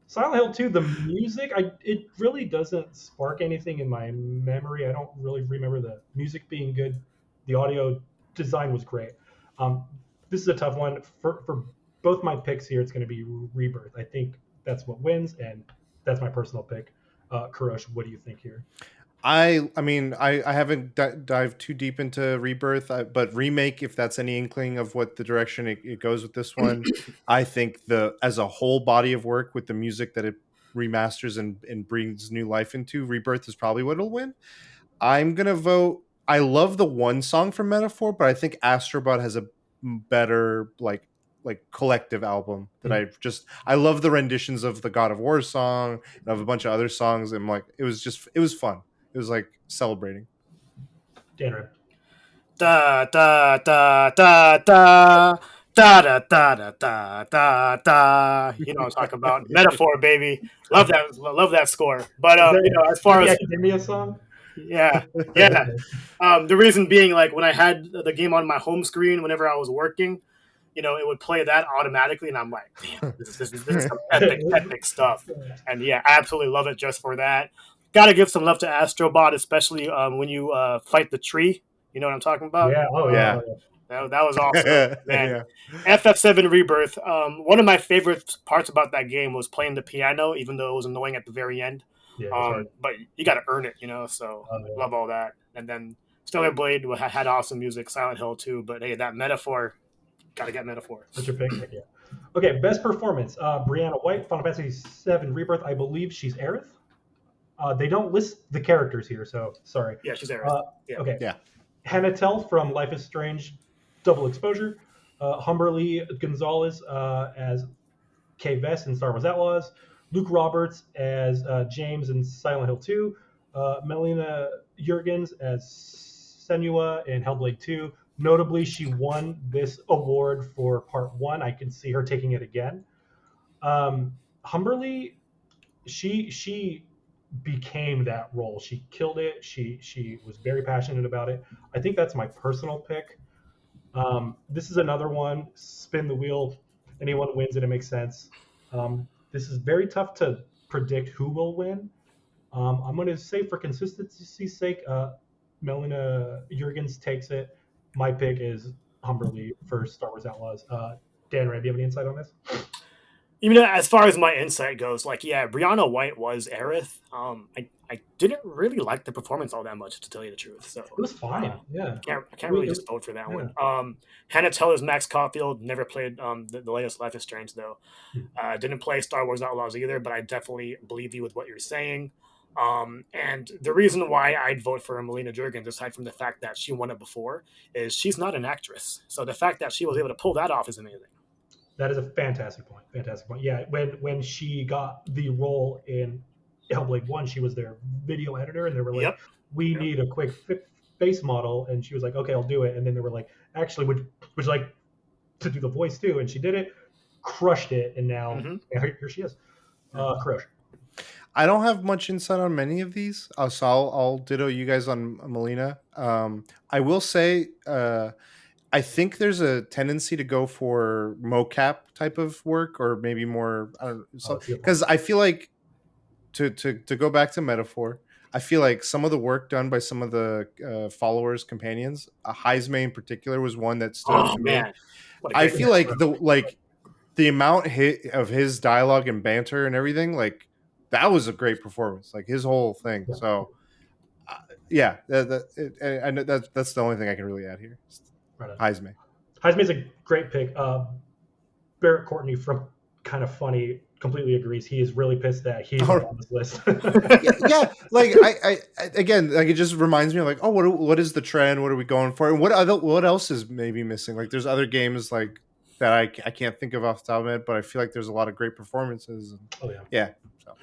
Silent Hill 2, the music, it really doesn't spark anything in my memory. I don't really remember the music being good. The audio design was great. This is a tough one. For both my picks here, it's going to be Rebirth. I think that's what wins, and that's my personal pick. Kurosh, what do you think here? I mean, I haven't dived too deep into Rebirth, but Remake, if that's any inkling of what the direction it goes with this one, I think as a whole body of work with the music that it remasters and brings new life into, Rebirth is probably what it'll win. I'm going to vote. I love the one song from Metaphor, but I think Astrobot has a better like collective album that I love the renditions of the God of War song and of a bunch of other songs. And it was fun. It was like celebrating. Danreb. Da da da da da da da da da da da da. You know what I'm talking about. Metaphor, baby. Love that score. But as far as Academia song. Yeah. The reason being, when I had the game on my home screen whenever I was working, it would play that automatically, and I'm like, damn, this is some epic stuff. And yeah, I absolutely love it just for that. Got to give some love to Astrobot, especially when you fight the tree. You know what I'm talking about? Yeah. Oh yeah. That was awesome, man. Yeah. FF7 Rebirth. One of my favorite parts about that game was playing the piano, even though it was annoying at the very end. Yeah, but you got to earn it, So love all that. And then Stellar Blade had awesome music. Silent Hill too. But hey, that Metaphor. Gotta get Metaphor. That's your pick? Yeah. Okay, best performance. Brianna White, Final Fantasy VII Rebirth. I believe she's Aerith. They don't list the characters here, so sorry. Yeah, she's Aerith. Okay. Yeah. Hanatel from Life is Strange, Double Exposure. Humberly Gonzalez as Kay Vess in Star Wars Outlaws. Luke Roberts as James in Silent Hill 2. Melina Jurgens as Senua in Hellblade 2. Notably, she won this award for part 1. I can see her taking it again. Humberly, she became that role. She killed it. She was very passionate about it. I think that's my personal pick. This is another one. Spin the wheel. Anyone wins it, it makes sense. This is very tough to predict who will win. I'm going to say for consistency's sake, Melina Jurgens takes it. My pick is Humberly for Star Wars Outlaws. Danreb, do you have any insight on this? Even as far as my insight goes, like yeah, Brianna White was Aerith. I didn't really like the performance all that much, to tell you the truth. So It was fine. Yeah. I can't really just vote for that one. Hannah Teller's Max Caulfield. Never played the latest Life is Strange though. Yeah. Didn't play Star Wars Outlaws either, but I definitely believe you with what you're saying. And the reason why I'd vote for Melina Jurgens, aside from the fact that she won it before, is she's not an actress. So the fact that she was able to pull that off is amazing. That is a fantastic point. Fantastic point. Yeah, when she got the role in Hellblade One, she was their video editor, and they were like, Yep. "We need a quick face model," and she was like, "Okay, I'll do it." And then they were like, "Actually, would you like to do the voice too?" And she did it, crushed it, and now here she is. Kurosh. I don't have much insight on many of these, so I'll ditto you guys on Melina. I will say, I think there's a tendency to go for mocap type of work, or maybe more. I don't know, because I feel like to go back to metaphor, I feel like some of the work done by some of the followers, companions, Heisme in particular was one that stood out to me. I feel like the amount of his dialogue and banter and everything, like that was a great performance, like his whole thing. Yeah. So yeah, that's the only thing I can really add here. Right. Heisme. Heisme's a great pick. Barrett Courtney from Kind of Funny completely agrees. He is really pissed that he's not on this list. Yeah, like I again, like it just reminds me of like, oh, what is the trend? What are we going for? And what else is maybe missing? Like there's other games like that I can't think of off the top of my head, but I feel like there's a lot of great performances. And, oh yeah. Yeah. So.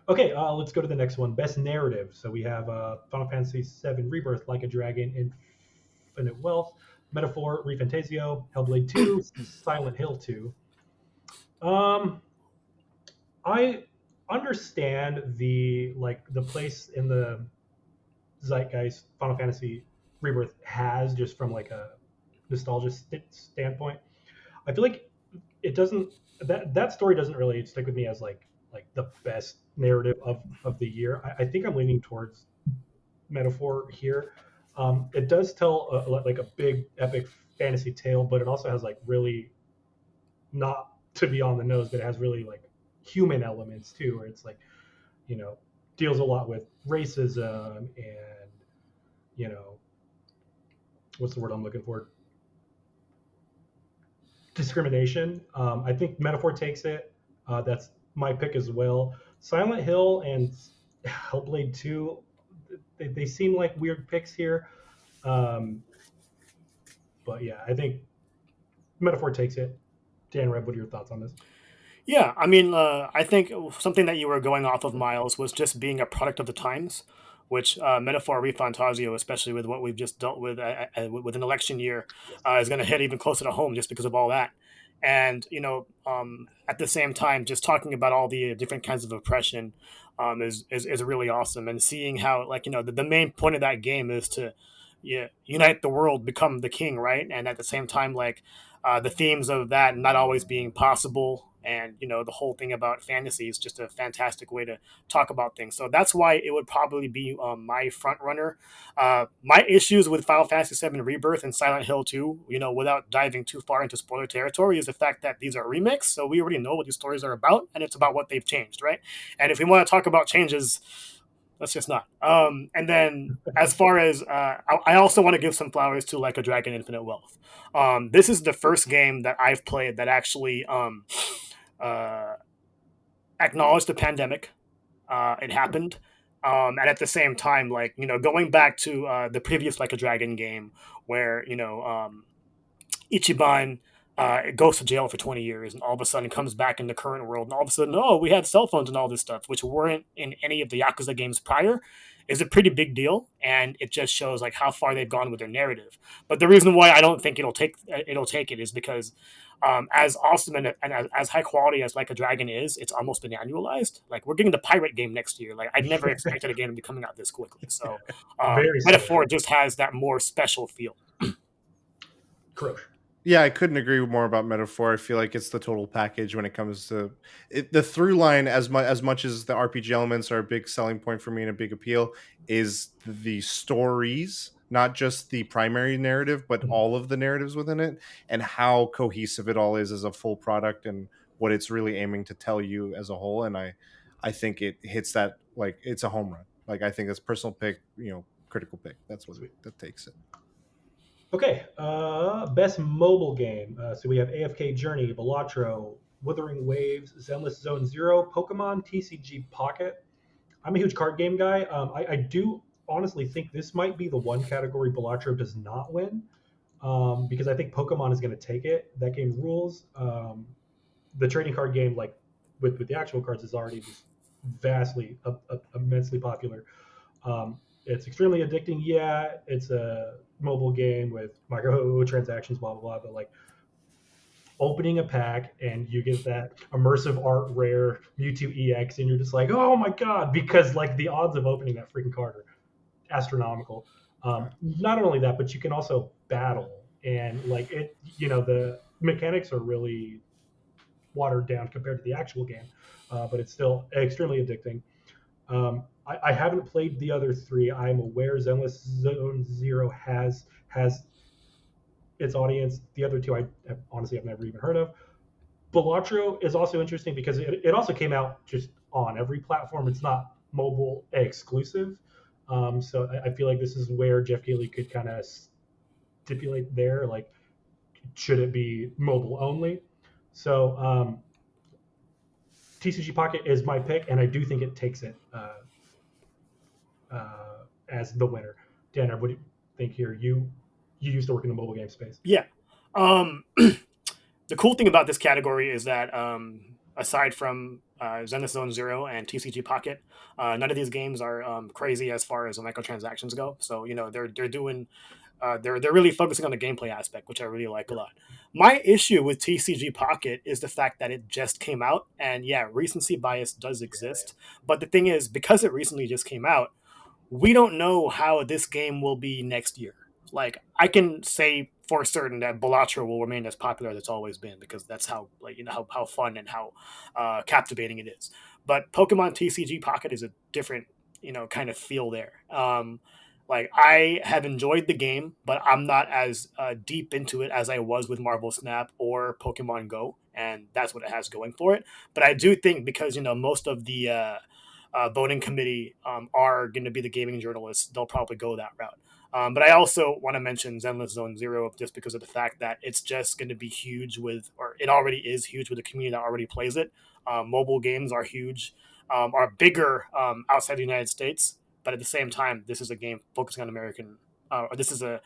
Okay, let's go to the next one. Best narrative. So we have Final Fantasy VII Rebirth, Like a Dragon, Infinite Wealth, Metaphor, ReFantasio, Hellblade 2, Silent Hill 2. I understand the place in the zeitgeist Final Fantasy Rebirth has, just from like a nostalgia standpoint. I feel like it doesn't that story doesn't really stick with me as like the best narrative of the year. I think I'm leaning towards Metaphor here. It does tell like a big epic fantasy tale, but it also has like really, not to be on the nose, but it has really like human elements too, where it's like, deals a lot with racism and, what's the word I'm looking for? Discrimination. I think Metaphor takes it. That's my pick as well. Silent Hill and Hellblade 2, they seem like weird picks here. But yeah, I think Metaphor takes it. Danreb, what are your thoughts on this? Yeah, I mean, I think something that you were going off of, Myles, was just being a product of the times, which Metaphor ReFantasio, especially with what we've just dealt with with an election year, is going to hit even closer to home just because of all that. And at the same time, just talking about all the different kinds of oppression is really awesome. And seeing how, like, the main point of that game is to unite the world, become the king, right? And at the same time, like, the themes of that not always being possible, and the whole thing about fantasy is just a fantastic way to talk about things. So that's why it would probably be my front runner. My issues with Final Fantasy VII Rebirth and Silent Hill 2, without diving too far into spoiler territory, is the fact that these are remakes, so we already know what these stories are about, and it's about what they've changed, right? And if we want to talk about changes, let's just not. And then, as far as I also want to give some flowers to Like a Dragon Infinite Wealth. This is the first game that I've played that actually acknowledged the pandemic. It happened. And at the same time, like, going back to the previous Like a Dragon game where, Ichiban goes to jail for 20 years and all of a sudden comes back in the current world, and all of a sudden, oh, we had cell phones and all this stuff, which weren't in any of the Yakuza games prior, is a pretty big deal, and it just shows like how far they've gone with their narrative. But the reason why I don't think it'll take it is because as awesome and as high quality as Like a Dragon is, it's almost been annualized. Like, we're getting the pirate game next year. Like, I never expected a game to be coming out this quickly. So Metaphor just has that more special feel. Kurosh. Yeah, I couldn't agree more about Metaphor. I feel like it's the total package when it comes to it. The through line, as much as the RPG elements are a big selling point for me and a big appeal, is the stories, not just the primary narrative, but all of the narratives within it, and how cohesive it all is as a full product, and what it's really aiming to tell you as a whole. And I think it hits that, like, it's a home run. Like, I think it's personal pick, critical pick. That's what Sweet. that takes it. Okay, best mobile game. So we have AFK Journey, Balatro, Wuthering Waves, Zenless Zone Zero, Pokemon TCG Pocket. I'm a huge card game guy. I do honestly think this might be the one category Balatro does not win, because I think Pokemon is going to take it. That game rules. The trading card game, like with the actual cards, is already just vastly, immensely popular. It's extremely addicting. Yeah, it's a mobile game with microtransactions, blah blah blah. But like opening a pack and you get that immersive art rare Mewtwo EX, and you're just like, oh my god, because like the odds of opening that freaking card are astronomical. Not only that, but you can also battle, and like the mechanics are really watered down compared to the actual game, but it's still extremely addicting. I haven't played the other three. I'm aware Zenless Zone Zero has its audience. The other two, honestly, I've never even heard of. Balatro is also interesting because it also came out just on every platform. It's not mobile exclusive. So I feel like this is where Jeff Keighley could kind of stipulate there, like, should it be mobile only? So TCG Pocket is my pick, and I do think it takes it as the winner. Danner, what do you think here? You used to work in the mobile game space. Yeah. The cool thing about this category is that aside from Zenless Zone Zero and TCG Pocket, none of these games are crazy as far as the microtransactions go. So they're doing they're really focusing on the gameplay aspect, which I really like a lot. My issue with TCG Pocket is the fact that it just came out, and yeah, recency bias does exist. But the thing is, because it recently just came out, we don't know how this game will be next year. Like, I can say for certain that Balatro will remain as popular as it's always been, because that's how, like, how fun and how captivating it is. But Pokemon TCG Pocket is a different kind of feel there. Like, I have enjoyed the game, but I'm not as deep into it as I was with Marvel Snap or Pokemon Go, and that's what it has going for it. But I do think, because most of the voting committee are going to be the gaming journalists, they'll probably go that route. But I also want to mention Zenless Zone Zero, just because of the fact that it's just going to be huge or it already is huge with the community that already plays it. Mobile games are huge, are bigger outside the United States, but at the same time, this is a game focusing on American, or this is a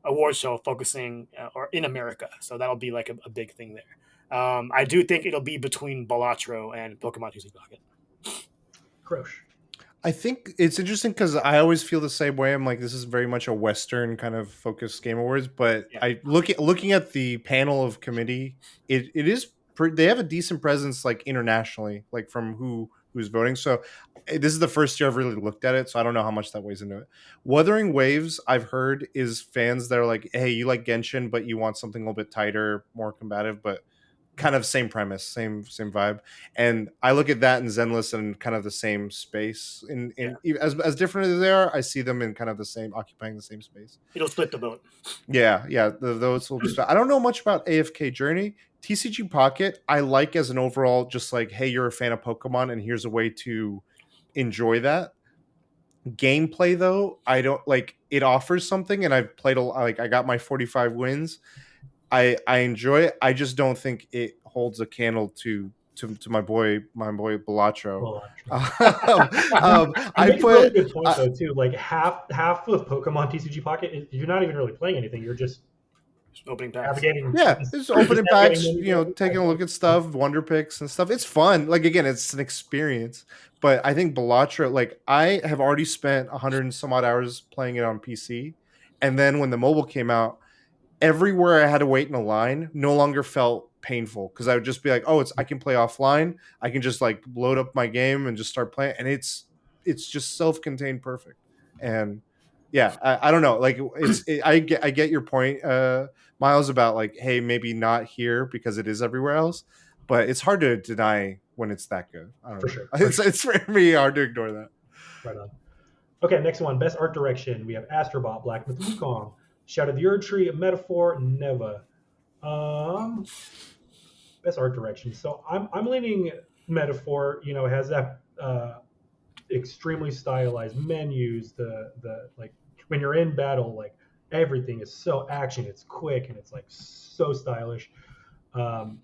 award show focusing or in America, so that'll be like a big thing there. I do think it'll be between Balatro and Pokemon TCG Pocket. Kurosh. I think it's interesting because I always feel the same way. I'm like, this is very much a Western kind of focused Game Awards, but Yeah. I looking at the panel of committee, it is they have a decent presence, like, internationally, like from who's voting. So this is the first year I've really looked at it, so I don't know how much that weighs into it. Wuthering Waves, I've heard, is fans that are like, hey, you like Genshin, but you want something a little bit tighter, more combative, but kind of same premise, same vibe. And I look at that and Zenless in kind of the same space. In as different as they are, I see them in kind of the same, occupying the same space. It'll split the vote. Yeah. Those will be. I don't know much about AFK Journey. TCG Pocket, I like as an overall, just like, hey, you're a fan of Pokemon, and here's a way to enjoy that. Gameplay, though, I don't like. It offers something, and I've played like, I got my 45 wins. I enjoy it. I just don't think it holds a candle to my boy Balatro. I make a really good point though too. Like half of Pokemon TCG Pocket, you're not even really playing anything. You're just opening packs. navigating. Yeah, it's opening packs. Taking a look at stuff, wonder picks and stuff. It's fun. Like, again, it's an experience. But I think Balatro, like, I have already spent 100 and some odd hours playing it on PC, and then when the mobile came out, everywhere I had to wait in a line no longer felt painful, because I would just be like, oh, I can play offline. I can just like load up my game and just start playing, and it's just self-contained perfect. And yeah, I don't know, like, I get your point, Myles, about like, hey, maybe not here because it is everywhere else, but it's hard to deny when it's that good. I don't know. Sure. It's for me hard to ignore that. Right on. Okay, next one, best art direction. We have Astrobot, Black Myth Wukong, Shadow of the Erd Tree, Metaphor, Neva. best art direction. So I'm leaning Metaphor. You know, has that extremely stylized menus. The like when you're in battle, like everything is so action. It's quick and it's like so stylish. Um,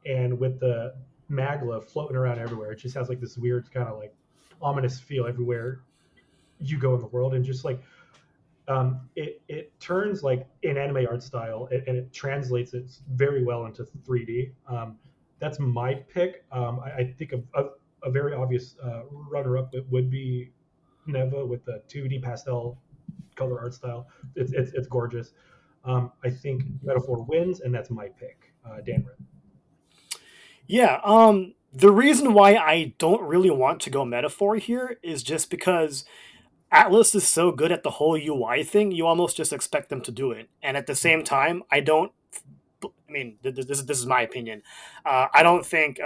and with the magla floating around everywhere, it just has like this weird kind of like ominous feel everywhere you go in the world, and just like it turns like an anime art style and it translates it very well into 3D. That's my pick. I think a very obvious runner-up would be Neva with the 2D pastel color art style. It's gorgeous. I think Metaphor wins, and that's my pick. Danreb. Yeah, the reason why I don't really want to go metaphor here is just because Atlas is so good at the whole UI thing, you almost just expect them to do it. And at the same time, I don't. I mean, this is my opinion. I don't think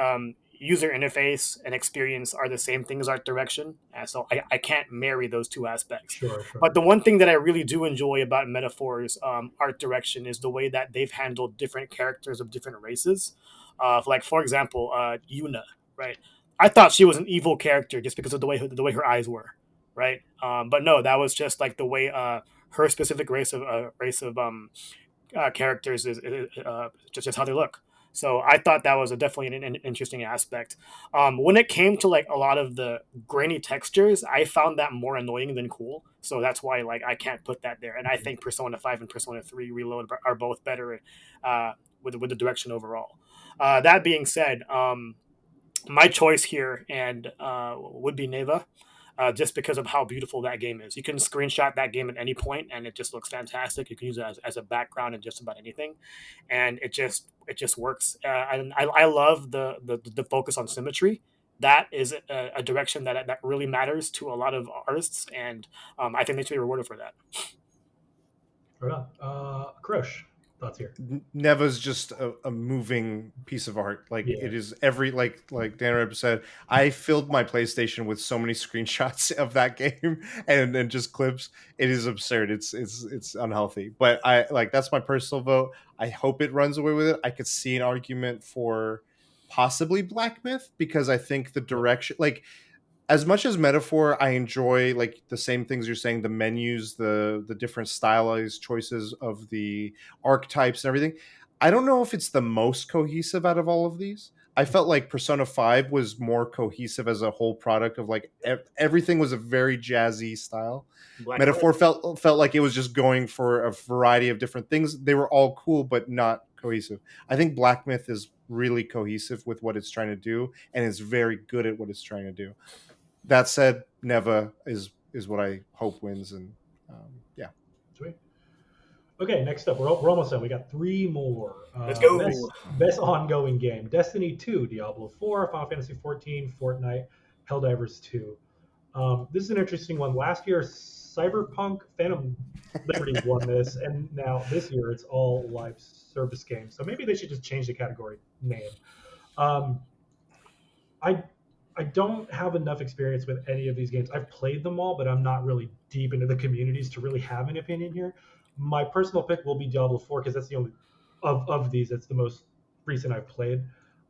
user interface and experience are the same thing as art direction, so I can't marry those two aspects. Sure, sure. But the one thing that I really do enjoy about Metaphor's art direction is the way that they've handled different characters of different races. Like for example, Yuna, right? I thought she was an evil character just because of the way her eyes were, right? But no, that was just like the way her specific race of characters is just how they look. So I thought that was definitely an interesting aspect. When it came to like a lot of the grainy textures, I found that more annoying than cool. So that's why like I can't put that there. And I think Persona 5 and Persona 3 Reload are both better with the direction overall. That being said, my choice here and would be Neva, just because of how beautiful that game is. You can screenshot that game at any point, and it just looks fantastic. You can use it as a background in just about anything, and it just works. And I love the focus on symmetry. That is a direction that really matters to a lot of artists, and I think they should be rewarded for that. Right on. Kurosh, thoughts here? Neva's just a moving piece of art. Like Yeah. it is every like Danreb said, I filled my PlayStation with so many screenshots of that game and just clips. It is absurd. It's unhealthy. But I like that's my personal vote. I hope it runs away with it. I could see an argument for possibly Black Myth because I think the Yep. direction like as much as metaphor I enjoy like the same things you're saying, the menus, the different stylized choices of the archetypes and everything. I don't know if it's the most cohesive out of all of these. I felt like Persona 5 was more cohesive as a whole product of like everything was a very jazzy style. Black and white. Metaphor felt like it was just going for a variety of different things. They were all cool but not cohesive. I think Black Myth is really cohesive with what it's trying to do and is very good at what it's trying to do. That said, Neva is what I hope wins, and yeah. Sweet. Okay, next up, we're almost done. We got three more. Let's go. Best ongoing game: Destiny 2, Diablo 4, Final Fantasy 14, Fortnite, Helldivers 2. This is an interesting one. Last year, Cyberpunk Phantom Liberty won this, and now this year it's all live service games. So maybe they should just change the category name. Um, I I don't have enough experience with any of these games. I've played them all, but I'm not really deep into the communities to really have an opinion here. My personal pick will be Diablo 4 because that's the only of these that's the most recent I've played.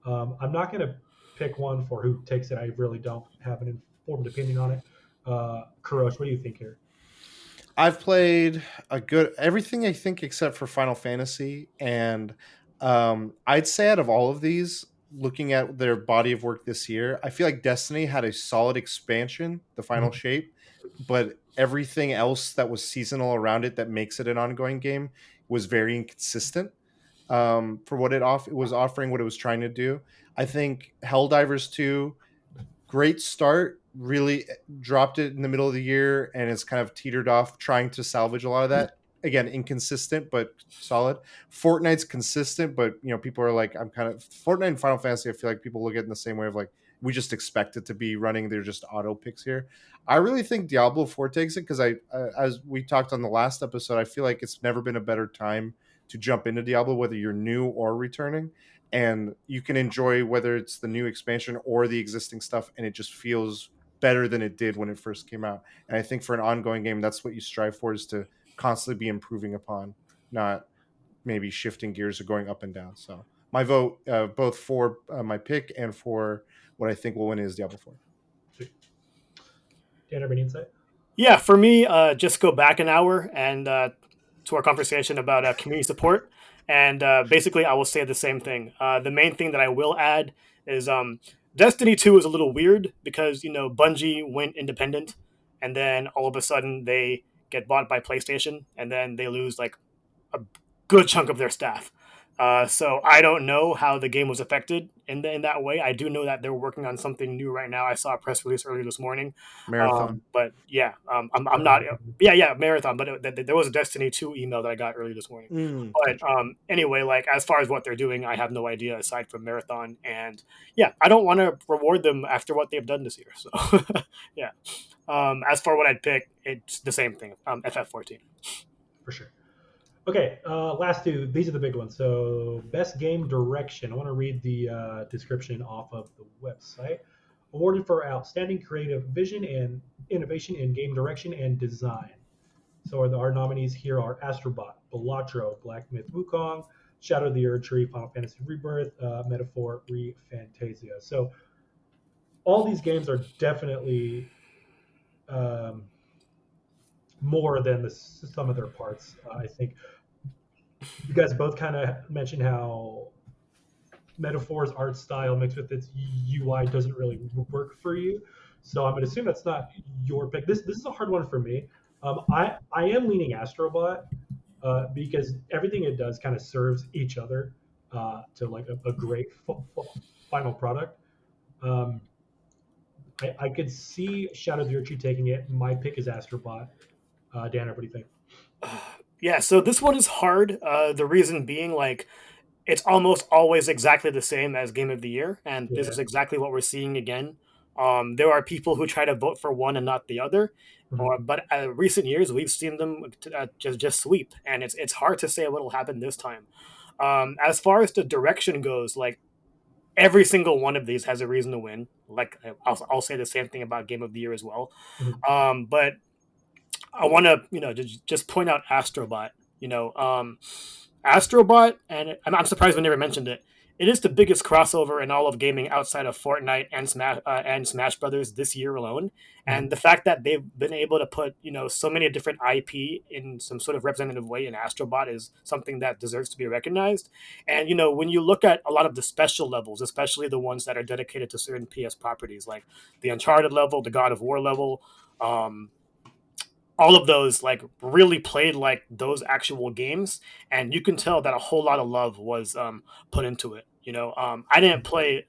I'm not going to pick one for who takes it. I really don't have an informed opinion on it. Kurosh, what do you think here? I've played a good everything I think except for Final Fantasy, and I'd say out of all of these, looking at their body of work this year, I feel like Destiny had a solid expansion, the final Mhm. shape, but everything else that was seasonal around it that makes it an ongoing game was very inconsistent for what it was offering, what it was trying to do. I think Helldivers 2 great start, really dropped it in the middle of the year and it's kind of teetered off trying to salvage a lot of that. Again, inconsistent but solid. Fortnite's consistent, but people are like, I'm kind of Fortnite and Final Fantasy. I feel like people look at it in the same way of like, we just expect it to be running. They're just auto picks here. I really think Diablo 4 takes it because as we talked on the last episode, I feel like it's never been a better time to jump into Diablo, whether you're new or returning, and you can enjoy whether it's the new expansion or the existing stuff, and it just feels better than it did when it first came out. And I think for an ongoing game, that's what you strive for, is to constantly be improving upon, not maybe shifting gears or going up and down. So my vote, both for my pick and for what I think will win, is Diablo 4. Sweet. Danreb, any insight? Yeah, for me, just go back an hour and to our conversation about community support, and basically, I will say the same thing. The main thing that I will add is Destiny 2 is a little weird because Bungie went independent, and then all of a sudden they get bought by PlayStation, and then they lose like a good chunk of their staff. So I don't know how the game was affected in that way. I do know that they're working on something new right now. I saw a press release earlier this morning. Marathon. But yeah, I'm not. Yeah, marathon. But there was a Destiny 2 email that I got early this morning. But Gotcha. anyway, like as far as what they're doing, I have no idea aside from marathon. And yeah, I don't want to reward them after what they've done this year. So yeah. As for what I'd pick, it's the same thing. FF14. For sure. Okay, last two. These are the big ones. So, best game direction. I want to read the description off of the website. Awarded for outstanding creative vision and innovation in game direction and design. So, our nominees here are Astrobot, Balatro, Black Myth Wukong, Shadow of the Erdtree, Final Fantasy Rebirth, Metaphor, Fantasia. So, all these games are definitely um, more than the sum of their parts. I think you guys both kind of mentioned how Metaphor's art style mixed with its UI doesn't really work for you. So I'm going to assume that's not your pick. This is a hard one for me. I am leaning Astrobot because everything it does kind of serves each other to like a great final product. Um, I could see Shadow of the Erdtree taking it. My pick is Astrobot. Dan, what do you think? Yeah, so this one is hard. The reason being, like, it's almost always exactly the same as Game of the Year, and this Yeah. is exactly what we're seeing again. There are people who try to vote for one and not the other, Mhm. or but recent years we've seen them just sweep, and it's hard to say what will happen this time. As far as the direction goes, like every single one of these has a reason to win. Like I'll say the same thing about Game of the Year as well. Mhm. But I want to, just point out Astrobot. You know, Astrobot, and I'm surprised we never mentioned it. It is the biggest crossover in all of gaming outside of Fortnite and Smash Brothers this year alone. Mhm. And the fact that they've been able to put so many different IP in some sort of representative way in Astrobot is something that deserves to be recognized. And when you look at a lot of the special levels, especially the ones that are dedicated to certain PS properties, like the Uncharted level, the God of War level, um, all of those like really played like those actual games, and you can tell that a whole lot of love was put into it. I didn't play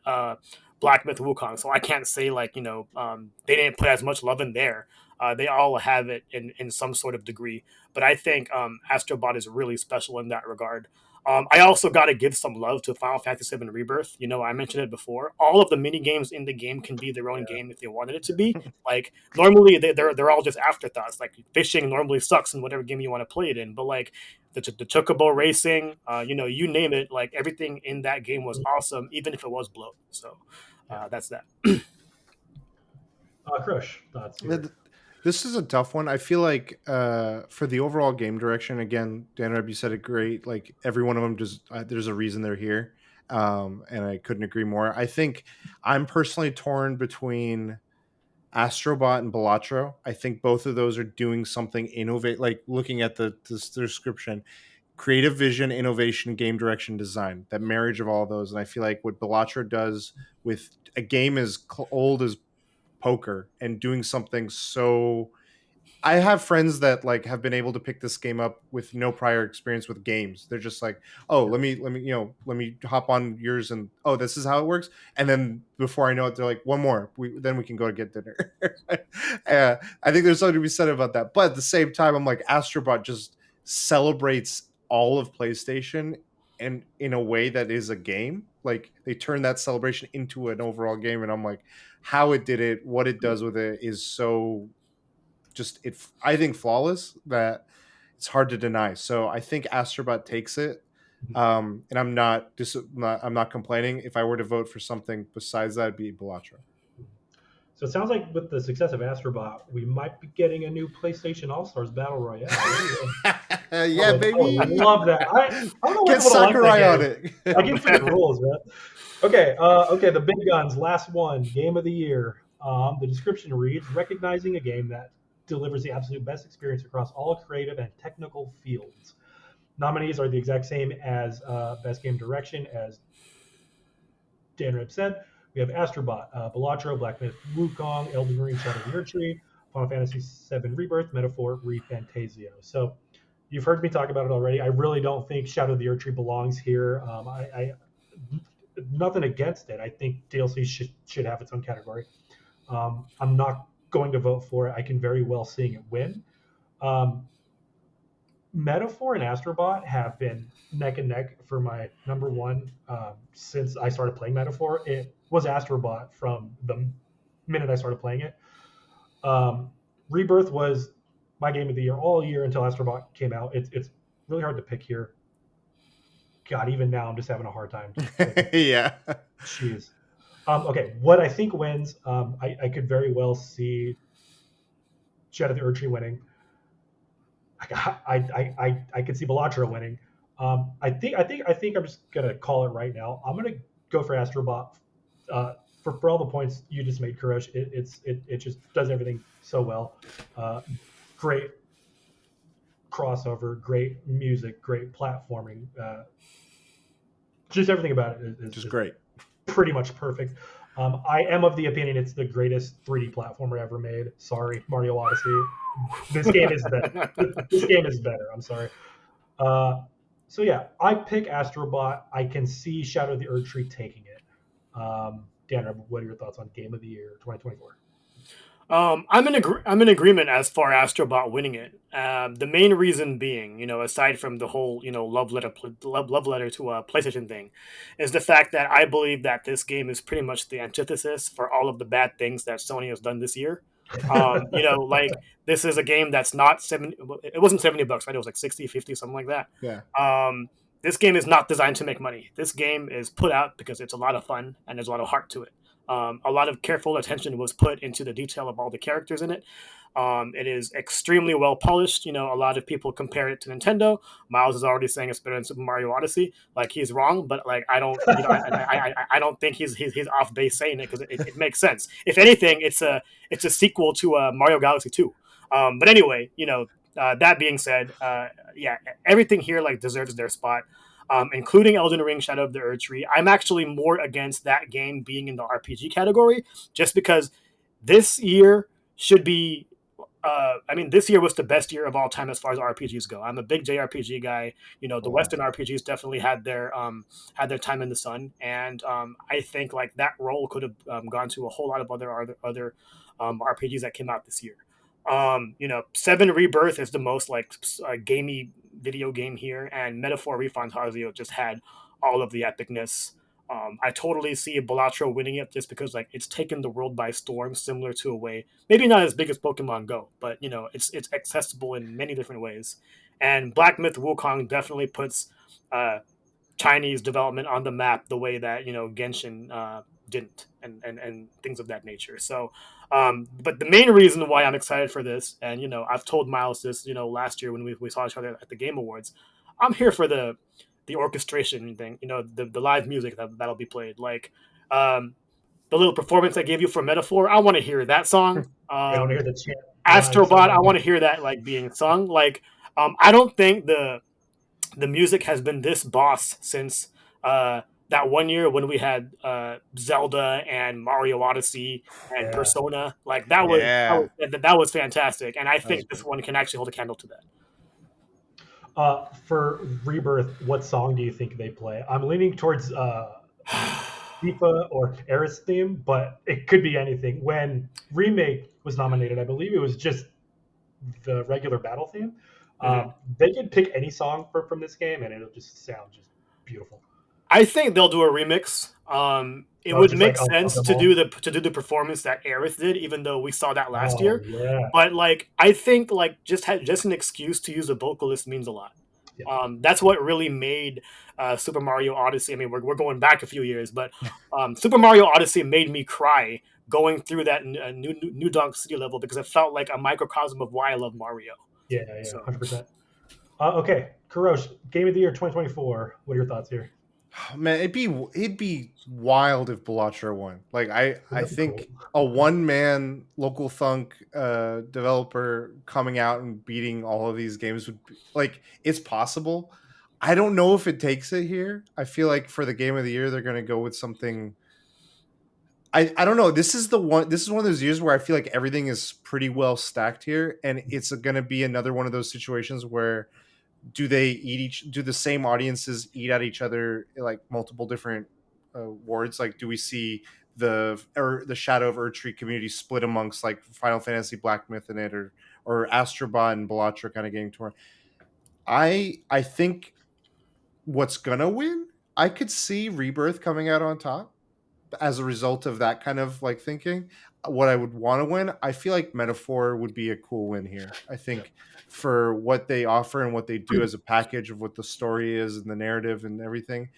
Black Myth Wukong, so I can't say like they didn't put as much love in there. They all have it in some sort of degree, but I think Astrobot is really special in that regard. I also got to give some love to Final Fantasy VII Rebirth. I mentioned it before. All of the mini games in the game can be their own Yeah. game if they wanted it to be. Like normally they're all just afterthoughts. Like fishing normally sucks in whatever game you want to play it in, but like the chocobo racing, you name it, like everything in that game was awesome, even if it was bloat. So Yeah. that's that. Crush, thoughts here. This is a tough one. I feel like for the overall game direction, again, Danreb, you said it great. Like every one of them, just there's a reason they're here, and I couldn't agree more. I think I'm personally torn between Astrobot and Balatro. I think both of those are doing something innovate. Like looking at the description, creative vision, innovation, game direction, design. That marriage of all of those, and I feel like what Balatro does with a game as old as poker and doing something so. I have friends that like have been able to pick this game up with no prior experience with games. They're just like, "Oh, let me hop on yours and oh, this is how it works." And then before I know it, they're like, "One more, then we can go to get dinner." I think there's something to be said about that. But at the same time, I'm like, Astrobot just celebrates all of PlayStation and in a way that is a game. Like they turn that celebration into an overall game, and I'm like, how it did it, what it does with it is so just it I think flawless that it's hard to deny. So I think Astrobot takes it. And I'm not complaining. If I were to vote for something besides that, it'd be Balatro. So it sounds like with the success of Astrobot, we might be getting a new PlayStation All Stars Battle Royale. Yeah, I would baby. love that. I don't know why Get people don't like that Sakurai on game. it. That game freaking rules, man. Okay, the big guns. Last one, game of the year. The description reads: recognizing a game that delivers the absolute best experience across all creative and technical fields. Nominees are the exact same as best game direction, as Danreb said. We have Astrobot, Balatro, Black Myth, Wukong, Elden Ring, Shadow of the Erdtree, Final Fantasy VII Rebirth, Metaphor, ReFantasio. So you've heard me talk about it already. I really don't think Shadow of the Erdtree belongs here. Nothing against it. I think DLC should have its own category. I'm not going to vote for it. I can very well seeing it win. Metaphor and Astrobot have been neck and neck for my number one since I started playing Metaphor. It was Astrobot from the minute I started playing it. Rebirth was my game of the year all year until Astrobot came out. It's really hard to pick here. God, even now I'm just having a hard time. Yeah. Jeez. Okay, what I think wins, I could very well see Shadow of the Erdtree winning. I could see Balatro winning. I think I'm just gonna call it right now. I'm gonna go for Astrobot for all the points you just made, Kurosh. It just does everything so well. Great crossover, great music, great platforming. Just everything about it is great. Pretty much perfect. I am of the opinion it's the greatest 3D platformer ever made. Sorry, Mario Odyssey. This game is better. This game is better. I'm sorry. So yeah, I pick Astrobot. I can see Shadow of the Erdtree taking it. Dan, what are your thoughts on Game of the Year 2024? I'm in agreement as far as Astrobot winning it. The main reason being, aside from the whole, love letter to a PlayStation thing, is the fact that I believe that this game is pretty much the antithesis for all of the bad things that Sony has done this year. Like this is a game that's not 70. It wasn't $70, right? It was like 60, 50, something like that. Yeah. This game is not designed to make money. This game is put out because it's a lot of fun and there's a lot of heart to it. A lot of careful attention was put into the detail of all the characters in it. It is extremely well polished. A lot of people compare it to Nintendo. Myles is already saying it's better than Super Mario Odyssey. Like he's wrong, but like I don't, I don't think he's off base saying it because it makes sense. If anything, it's a sequel to Mario Galaxy 2. But anyway, that being said, yeah, everything here like deserves their spot. Including Elden Ring, Shadow of the Erdtree. I'm actually more against that game being in the RPG category, just because this year should be. This year was the best year of all time as far as RPGs go. I'm a big JRPG guy. The Western RPGs definitely had their time in the sun, and I think like that role could have gone to a whole lot of other RPGs that came out this year. 7 Rebirth is the most like gamey video game here, and Metaphor ReFantasio just had all of the epicness. I totally see Balatro winning it just because like it's taken the world by storm, similar to a way, maybe not as big as Pokemon Go, but it's accessible in many different ways. And Black Myth Wukong definitely puts Chinese development on the map the way that Genshin didn't, and things of that nature. So, but the main reason why I'm excited for this, and I've told Myles this, last year when we saw each other at the Game Awards, I'm here for the orchestration thing, the live music that'll be played, like the little performance I gave you for Metaphor. I want to hear that song. I want to hear the chant. Astrobot, I want to hear that like being sung. Like, I don't think the music has been this boss since that one year when we had Zelda and Mario Odyssey and Persona. Like that was fantastic, and I think this one can actually hold a candle to that. For Rebirth, what song do you think they play? I'm leaning towards FIFA or Eris theme, but it could be anything. When Remake was nominated, I believe it was just the regular battle theme. They could pick any song from this game, and it'll just sound just beautiful. I think they'll do a remix. It would make sense to do the performance that Aerith did, even though we saw that last year. Yeah. But like, I think like just an excuse to use a vocalist means a lot. Yeah. That's what really made Super Mario Odyssey. I mean, we're going back a few years, but Super Mario Odyssey made me cry going through that New Donk City level because it felt like a microcosm of why I love Mario. Yeah, So 100%. Okay, Kurosh, Game of the Year 2024. What are your thoughts here? Man, it'd be wild if Bellatra won. Like I That'd be think cool. a one man local thunk developer coming out and beating all of these games would be, like, it's possible. I don't know if it takes it here. I feel like for the Game of the Year they're going to go with something. I don't know. This is one of those years where I feel like everything is pretty well stacked here, and it's going to be another one of those situations where do the same audiences eat at each other like multiple different wards? Like, do we see the Shadow of Erdtree community split amongst like Final Fantasy Black Myth in it, or Astrobot and Bellatra kind of getting torn? I think what's gonna win, I could see Rebirth coming out on top as a result of that kind of like thinking. What I would want to win, I feel like Metaphor would be a cool win here. I think for what they offer and what they do as a package of what the story is and the narrative and everything.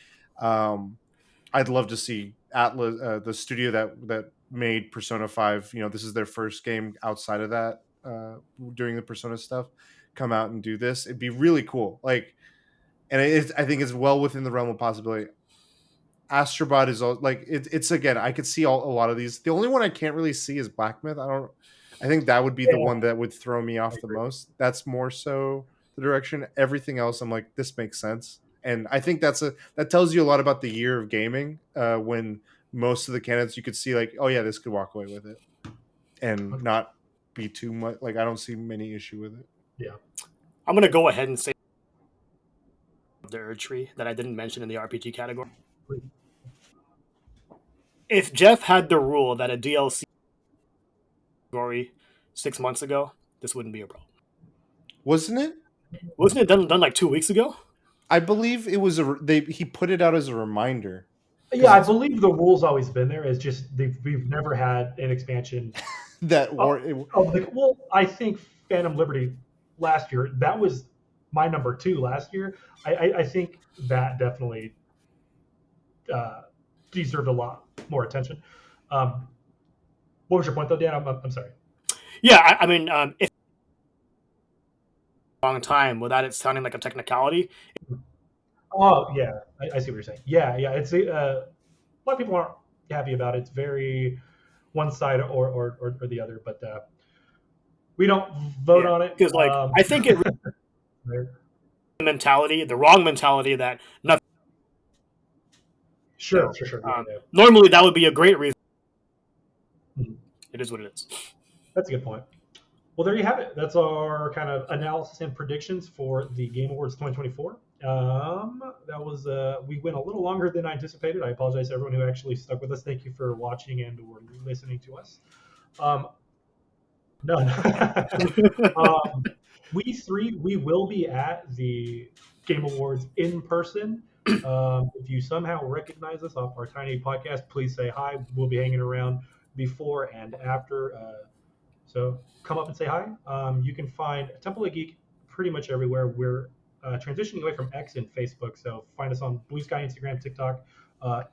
I'd love to see Atlas, the studio that made Persona 5. This is their first game outside of that, doing the Persona stuff, come out and do this. It'd be really cool. Like, and I think it's well within the realm of possibility. Astrobot is like it's again. I could see a lot of these. The only one I can't really see is Black Myth. I think that would be the one that would throw me I off the agree. most. That's more so the direction. Everything else, I'm like, this makes sense, and I think that tells you a lot about the year of gaming. When most of the candidates you could see like, oh yeah, this could walk away with it, and not be too much. Like, I don't see many issue with it. Yeah. I'm gonna go ahead and say the Erdtree that I didn't mention in the RPG category. If Jeff had the rule that a DLC category 6 months ago, this wouldn't be a problem. Wasn't it? Wasn't it done like 2 weeks ago? I believe it was he put it out as a reminder. Yeah, I believe the rule's always been there. It's just we've never had an expansion that war. Well, I think Phantom Liberty last year, that was my number 2 last year. I think that definitely deserved a lot more attention. What was your point, though, Dan? I'm sorry. Yeah, I mean, if a long time without it sounding like a technicality. Oh yeah, I see what you're saying. Yeah, it's a lot of people aren't happy about it. It's very one side or the other, but we don't vote on it because, like, I think it the wrong mentality that nothing. Sure. Normally, that would be a great reason. Mm-hmm. It is what it is. That's a good point. Well, there you have it. That's our kind of analysis and predictions for the Game Awards 2024. That was we went a little longer than I anticipated. I apologize to everyone who actually stuck with us. Thank you for watching and or listening to us. We will be at the Game Awards in person. If you somehow recognize us off our tiny podcast, please say hi. We'll be hanging around before and after. So come up and say hi. You can find Temple of Geek pretty much everywhere. We're transitioning away from X and Facebook, so find us on Blue Sky, Instagram, TikTok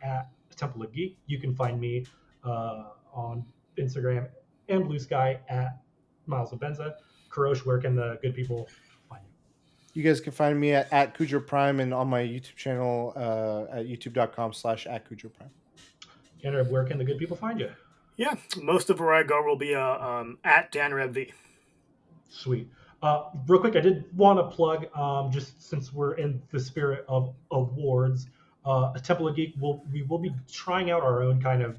at Temple of Geek. You can find me on Instagram and Blue Sky at Myles of Benza. Kurosh, where can the good people find you? You guys can find me at Kujo Prime and on my YouTube channel at youtube.com/@KujoPrime. Danreb, where can the good people find you? Yeah, most of where I go will be at Danreb V. Sweet. Real quick, I did want to plug, just since we're in the spirit of awards, Temple of Geek, we will be trying out our own kind of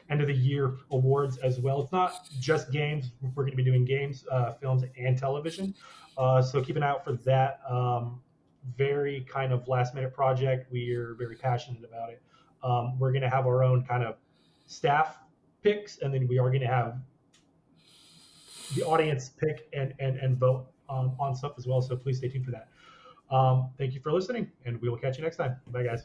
end of the year awards as well. It's not just games. We're going to be doing games, films, and television. So keep an eye out for that. Very kind of last minute project. We're very passionate about it. We're going to have our own kind of staff picks, and then we are going to have the audience pick and vote on stuff as well. So please stay tuned for that. Thank you for listening, and we will catch you next time. Bye, guys.